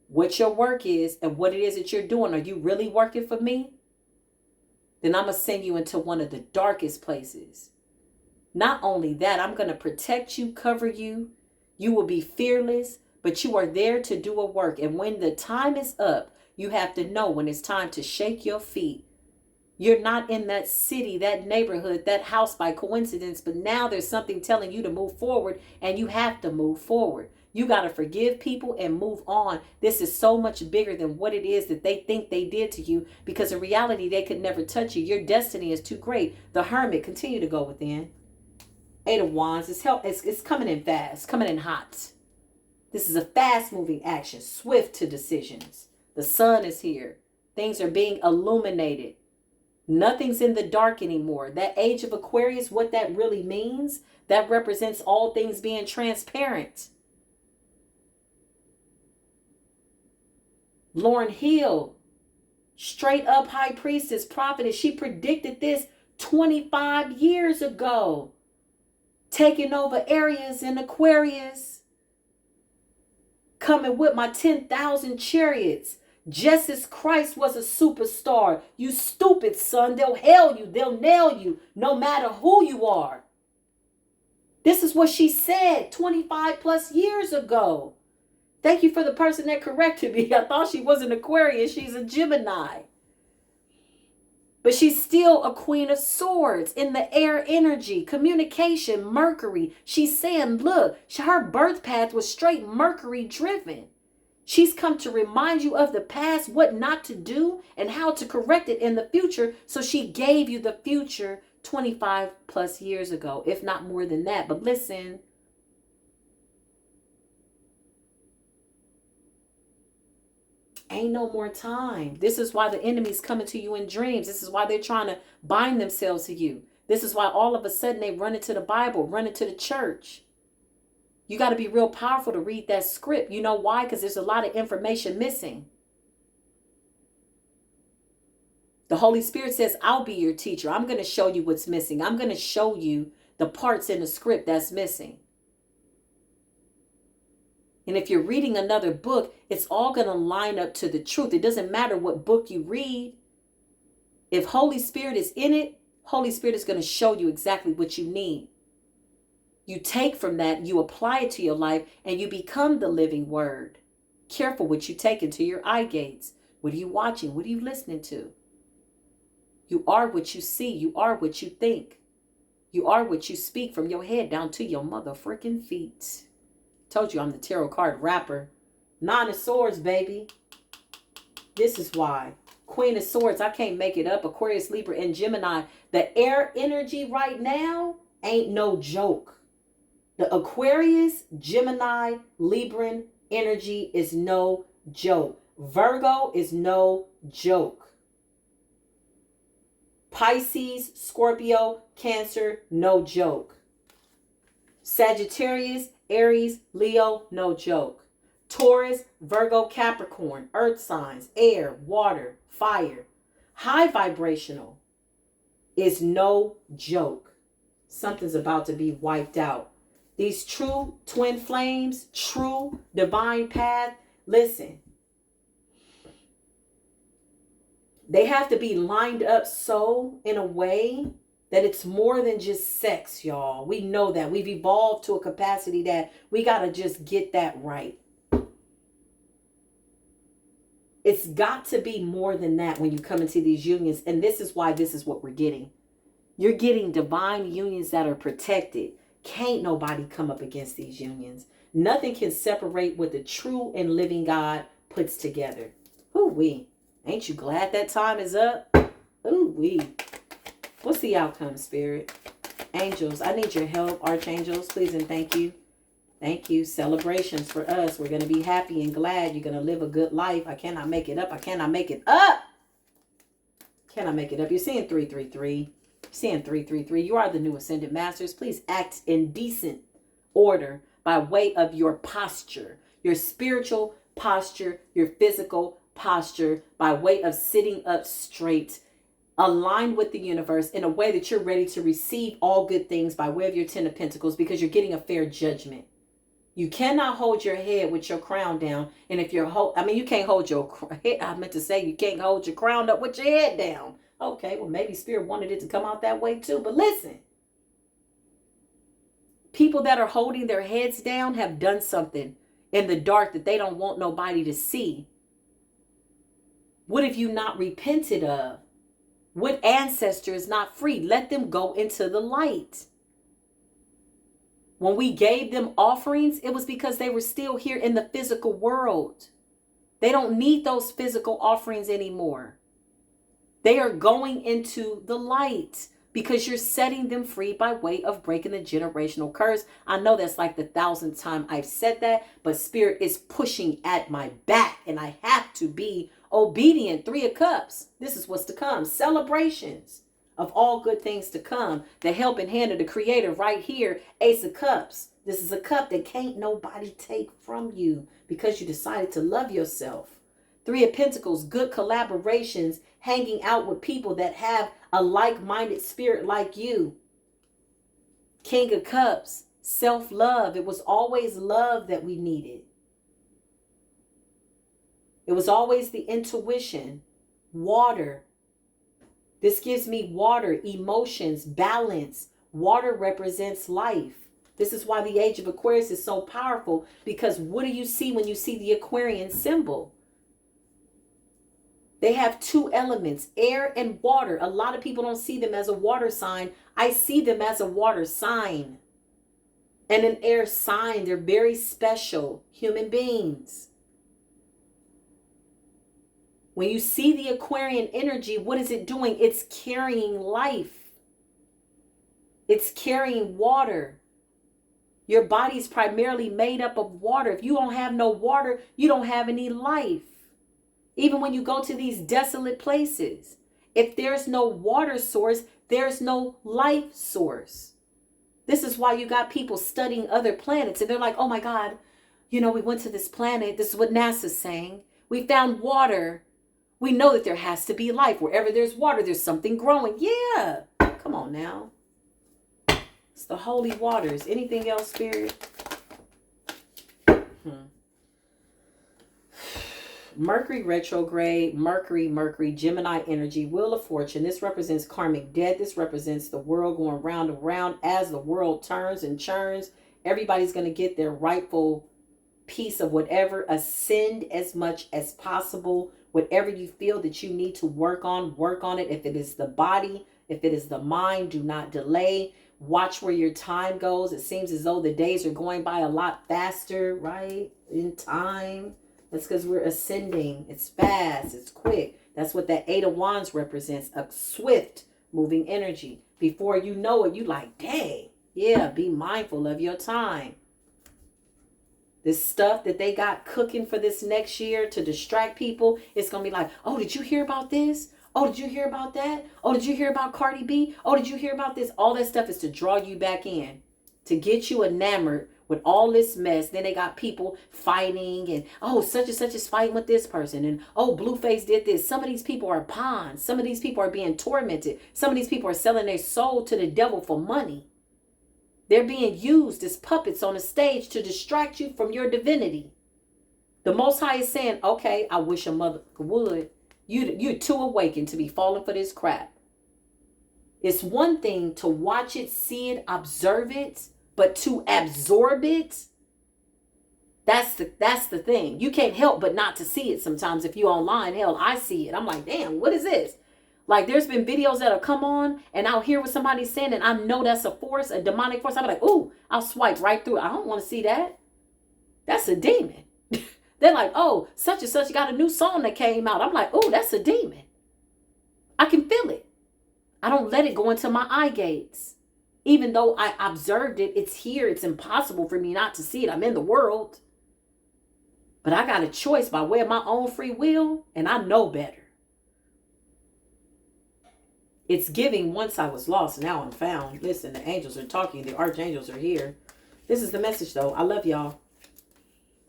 Speaker 1: What your work is and what it is that you're doing. Are you really working for me? Then I'm going to send you into one of the darkest places. Not only that, I'm going to protect you, cover you. You will be fearless, but you are there to do a work. And when the time is up, you have to know when it's time to shake your feet. You're not in that city, that neighborhood, that house by coincidence, but now there's something telling you to move forward and you have to move forward. You got to forgive people and move on. This is so much bigger than what it is that they think they did to you because in reality, they could never touch you. Your destiny is too great. The Hermit, continue to go within. Eight of Wands, it's coming in fast, coming in hot. This is a fast moving action, swift to decisions. The sun is here. Things are being illuminated. Nothing's in the dark anymore. That age of Aquarius, what that really means, that represents all things being transparent. Lauryn Hill, straight up high priestess, prophetess, she predicted this 25 years ago. Taking over areas in Aquarius. Coming with my 10,000 chariots. Just as Christ was a superstar. You stupid son. They'll hell you. They'll nail you. No matter who you are. This is what she said 25 plus years ago. Thank you for the person that corrected me. I thought she was an Aquarius. She's a Gemini. But she's still a Queen of Swords in the air energy, communication, Mercury. She's saying, look, her birth path was straight Mercury driven. She's come to remind you of the past, what not to do, and how to correct it in the future. So she gave you the future 25 plus years ago, if not more than that. But listen, ain't no more time. This is why the enemy's coming to you in dreams. This is why they're trying to bind themselves to you. This is why all of a sudden they run into the Bible, run into the church. You got to be real powerful to read that script. You know why? Because there's a lot of information missing. The Holy Spirit says, I'll be your teacher. I'm going to show you what's missing. I'm going to show you the parts in the script that's missing. And if you're reading another book, it's all going to line up to the truth. It doesn't matter what book you read. If Holy Spirit is in it, Holy Spirit is going to show you exactly what you need. You take from that, you apply it to your life, and you become the living word. Careful what you take into your eye gates. What are you watching? What are you listening to? You are what you see. You are what you think. You are what you speak from your head down to your mother freaking feet. Told you I'm the tarot card rapper. Nine of Swords, baby. This is why. Queen of Swords, I can't make it up. Aquarius, Libra, and Gemini. The air energy right now ain't no joke. The Aquarius, Gemini, Libran energy is no joke. Virgo is no joke. Pisces, Scorpio, Cancer, no joke. Sagittarius, Aries, Leo, no joke. Taurus, Virgo, Capricorn, earth signs, air, water, fire. High vibrational is no joke. Something's about to be wiped out. These true twin flames, true divine path, listen. They have to be lined up so in a way that it's more than just sex, y'all. We know that. We've evolved to a capacity that we got to just get that right. It's got to be more than that when you come into these unions. And this is why this is what we're getting. You're getting divine unions that are protected. Can't nobody come up against these unions. Nothing can separate what the true and living God puts together. Ooh-wee. Ain't you glad that time is up? Ooh-wee. What's the outcome, Spirit? Angels, I need your help. Archangels, please and thank you. Thank you. Celebrations for us. We're going to be happy and glad. You're going to live a good life. I cannot make it up. I cannot make it up. Cannot make it up. You're seeing 333. You're seeing 333. You are the new ascended masters. Please act in decent order by way of your posture, your spiritual posture, your physical posture, by way of sitting up straight, aligned with the universe in a way that you're ready to receive all good things by way of your 10 of Pentacles, because you're getting a fair judgment. You cannot hold your head with your crown down. And if you're, you can't hold your head. I meant to say you can't hold your crown up with your head down. Okay, well, maybe Spirit wanted it to come out that way too. But listen, people that are holding their heads down have done something in the dark that they don't want nobody to see. What have you not repented of? What ancestor is not free? Let them go into the light. When we gave them offerings, it was because they were still here in the physical world. They don't need those physical offerings anymore. They are going into the light because you're setting them free by way of breaking the generational curse. I know that's like the 1,000th time I've said that, but Spirit is pushing at my back and I have to be obedient. 3 of Cups. This is what's to come. Celebrations of all good things to come. The helping hand of the Creator right here. Ace of Cups. This is a cup that can't nobody take from you because you decided to love yourself. 3 of Pentacles. Good collaborations. Hanging out with people that have a like-minded spirit like you. King of Cups. Self-love. It was always love that we needed. It was always the intuition. Water. This gives me water, emotions, balance. Water represents life. This is why the age of Aquarius is so powerful, because what do you see when you see the Aquarian symbol? They have 2 elements, air and water. A lot of people don't see them as a water sign. I see them as a water sign and an air sign. They're very special human beings. When you see the Aquarian energy, what is it doing? It's carrying life. It's carrying water. Your body's primarily made up of water. If you don't have no water, you don't have any life. Even when you go to these desolate places, if there's no water source, there's no life source. This is why you got people studying other planets and they're like, oh my God, we went to this planet. This is what NASA's saying. We found water. We know that there has to be life. Wherever there's water, there's something growing. Yeah. Come on now. It's the holy waters. Anything else, Spirit? Mercury retrograde, Mercury, Gemini energy, Wheel of Fortune. This represents karmic debt. This represents the world going round and round. As the world turns and churns, everybody's going to get their rightful piece of whatever. Ascend as much as possible. Whatever you feel that you need to work on it. If it is the body, if it is the mind, do not delay. Watch where your time goes. It seems as though the days are going by a lot faster, right? In time. That's because we're ascending. It's fast. It's quick. That's what that 8 of Wands represents. A swift moving energy. Before you know it, you like, dang. Yeah, be mindful of your time. This stuff that they got cooking for this next year to distract people, it's going to be like, oh, did you hear about this? Oh, did you hear about that? Oh, did you hear about Cardi B? Oh, did you hear about this? All that stuff is to draw you back in, to get you enamored with all this mess. Then they got people fighting, and oh, such and such is fighting with this person, and oh, Blueface did this. Some of these people are pawns. Some of these people are being tormented. Some of these people are selling their soul to the devil for money. They're being used as puppets on a stage to distract you from your divinity. The Most High is saying, okay, I wish a mother would. You're too awakened to be falling for this crap. It's one thing to watch it, see it, observe it, but to absorb it, that's the thing. You can't help but not to see it sometimes. If you online, hell, I see it. I'm like, damn, what is this? Like, there's been videos that'll come on and I'll hear what somebody's saying and I know that's a force, a demonic force. I'm like, ooh, I'll swipe right through it. I don't want to see that. That's a demon. They're like, oh, such and such got a new song that came out. I'm like, oh, that's a demon. I can feel it. I don't let it go into my eye gates. Even though I observed it, it's here. It's impossible for me not to see it. I'm in the world. But I got a choice by way of my own free will, and I know better. It's giving once I was lost, now I'm found. Listen, the angels are talking. The archangels are here. This is the message, though. I love y'all.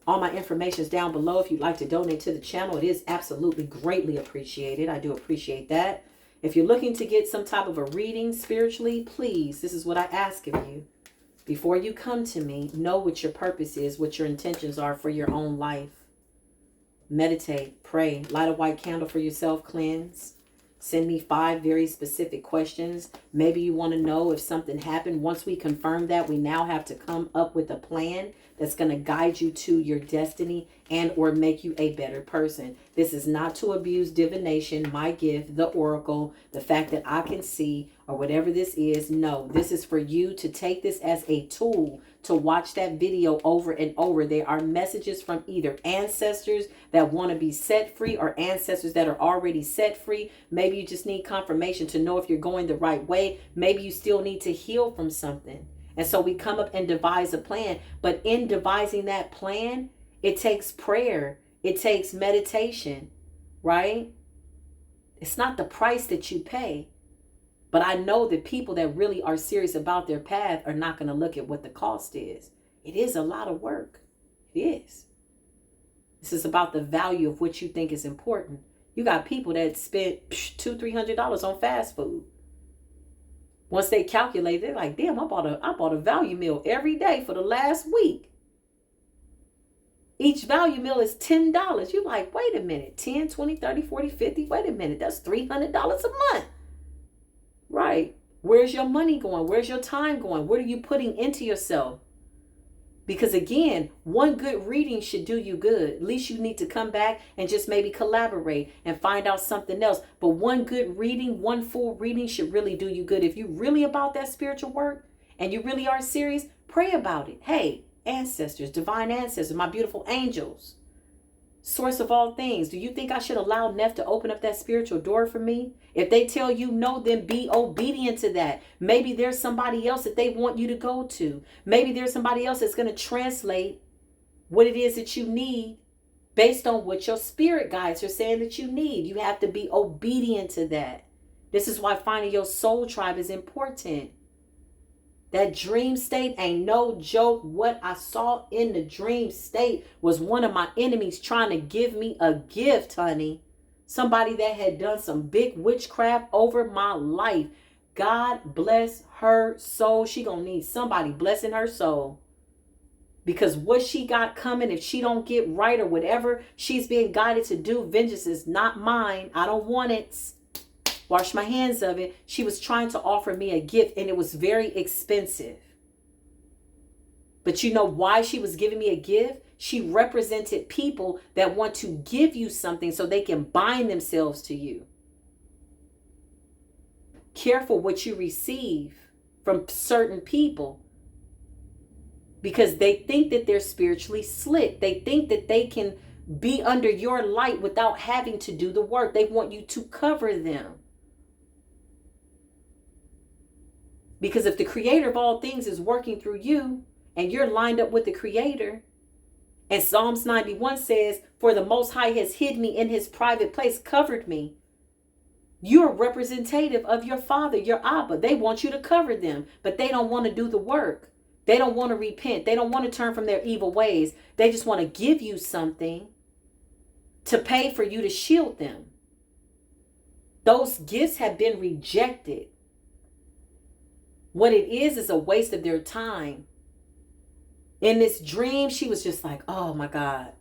Speaker 1: All my information is down below. If you'd like to donate to the channel, it is absolutely greatly appreciated. I do appreciate that. If you're looking to get some type of a reading spiritually, please, this is what I ask of you. Before you come to me, know what your purpose is, what your intentions are for your own life. Meditate, pray, light a white candle for yourself, cleanse. Send me 5 very specific questions. Maybe you want to know if something happened. Once we confirm that, we now have to come up with a plan that's going to guide you to your destiny and or make you a better person. This is not to abuse divination, my gift, the oracle, the fact that I can see, or whatever this is. No, this is for you to take this as a tool to watch that video over and over. There are messages from either ancestors that want to be set free or ancestors that are already set free. Maybe you just need confirmation to know if you're going the right way. Maybe you still need to heal from something. And so we come up and devise a plan. But in devising that plan, it takes prayer. It takes meditation, right? It's not the price that you pay. But I know that people that really are serious about their path are not going to look at what the cost is. It is a lot of work. It is. This is about the value of what you think is important. You got people that spent $200-$300 on fast food. Once they calculate, they're like, damn, I bought a value meal every day for the last week. Each value meal is $10. You're like, wait a minute, 10, 20, 30, 40, 50. Wait a minute, that's $300 a month. Right. Where's your money going? Where's your time going? What are you putting into yourself? Because again, one good reading should do you good. At least you need to come back and just maybe collaborate and find out something else. But one good reading, one full reading should really do you good. If you're really about that spiritual work and you really are serious, pray about it. Hey, ancestors, divine ancestors, my beautiful angels, source of all things. Do you think I should allow Neff to open up that spiritual door for me? If they tell you no, then be obedient to that. Maybe there's somebody else that they want you to go to. Maybe there's somebody else that's going to translate what it is that you need based on what your spirit guides are saying that you need. You have to be obedient to that. This is why finding your soul tribe is important. That dream state ain't no joke. What I saw in the dream state was one of my enemies trying to give me a gift, honey. Somebody that had done some big witchcraft over my life. God bless her soul. She gonna need somebody blessing her soul. Because what she got coming, if she don't get right or whatever she's being guided to do, vengeance is not mine. I don't want it. Wash my hands of it. She was trying to offer me a gift and it was very expensive. But you know why she was giving me a gift? She represented people that want to give you something so they can bind themselves to you. Careful what you receive from certain people because they think that they're spiritually slick. They think that they can be under your light without having to do the work. They want you to cover them. Because if the creator of all things is working through you and you're lined up with the creator, and Psalms 91 says, for the Most High has hid me in his private place, covered me. You're representative of your father, your Abba. They want you to cover them, but they don't want to do the work. They don't want to repent. They don't want to turn from their evil ways. They just want to give you something to pay for you to shield them. Those gifts have been rejected. What it is a waste of their time. In this dream, she was just like, oh my God.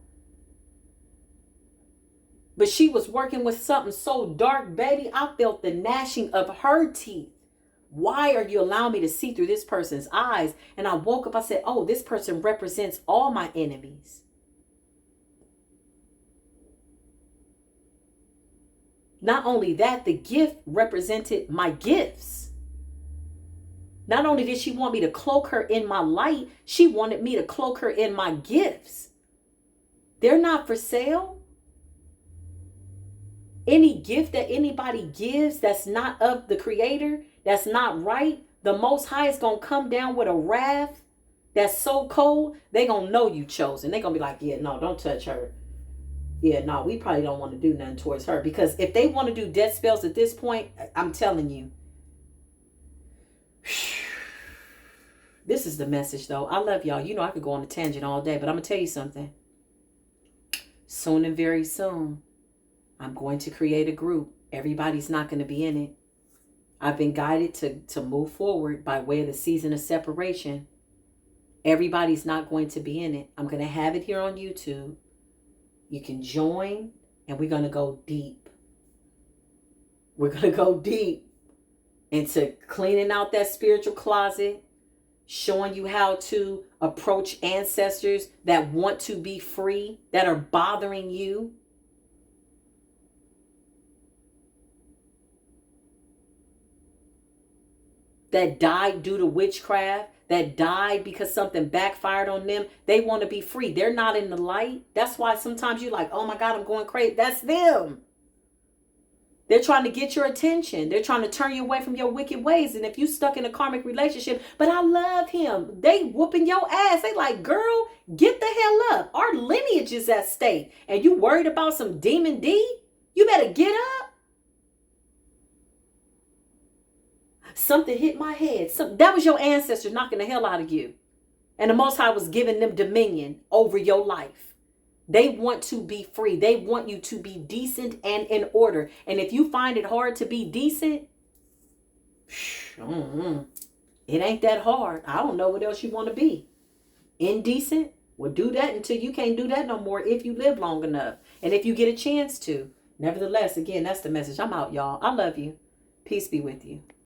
Speaker 1: But she was working with something so dark, baby. I felt the gnashing of her teeth. Why are you allowing me to see through this person's eyes? And I woke up, I said, oh, this person represents all my enemies. Not only that, the gift represented my gifts. Not only did she want me to cloak her in my light, she wanted me to cloak her in my gifts. They're not for sale. Any gift that anybody gives that's not of the Creator, that's not right, the Most High is going to come down with a wrath that's so cold, they're going to know you chosen. They're going to be like, yeah, no, don't touch her. Yeah, no, we probably don't want to do nothing towards her. Because if they want to do death spells at this point, I'm telling you. This is the message, though. I love y'all. You know I could go on a tangent all day, but I'm going to tell you something. Soon and very soon, I'm going to create a group. Everybody's not going to be in it. I've been guided to move forward by way of the season of separation. Everybody's not going to be in it. I'm going to have it here on YouTube. You can join, and we're going to go deep. We're going to go deep into cleaning out that spiritual closet, showing you how to approach ancestors that want to be free, that are bothering you. That died due to witchcraft, that died because something backfired on them. They want to be free. They're not in the light. That's why sometimes you're like, oh my God, I'm going crazy. That's them. They're trying to get your attention. They're trying to turn you away from your wicked ways. And if you stuck in a karmic relationship, but I love him, they whooping your ass. They like, girl, get the hell up. Our lineage is at stake. And you worried about some demon D? You better get up. Something hit my head. That was your ancestor knocking the hell out of you. And the Most High was giving them dominion over your life. They want to be free. They want you to be decent and in order. And if you find it hard to be decent, it ain't that hard. I don't know what else you want to be. Indecent? Well, do that until you can't do that no more if you live long enough. And if you get a chance to. Nevertheless, again, that's the message. I'm out, y'all. I love you. Peace be with you.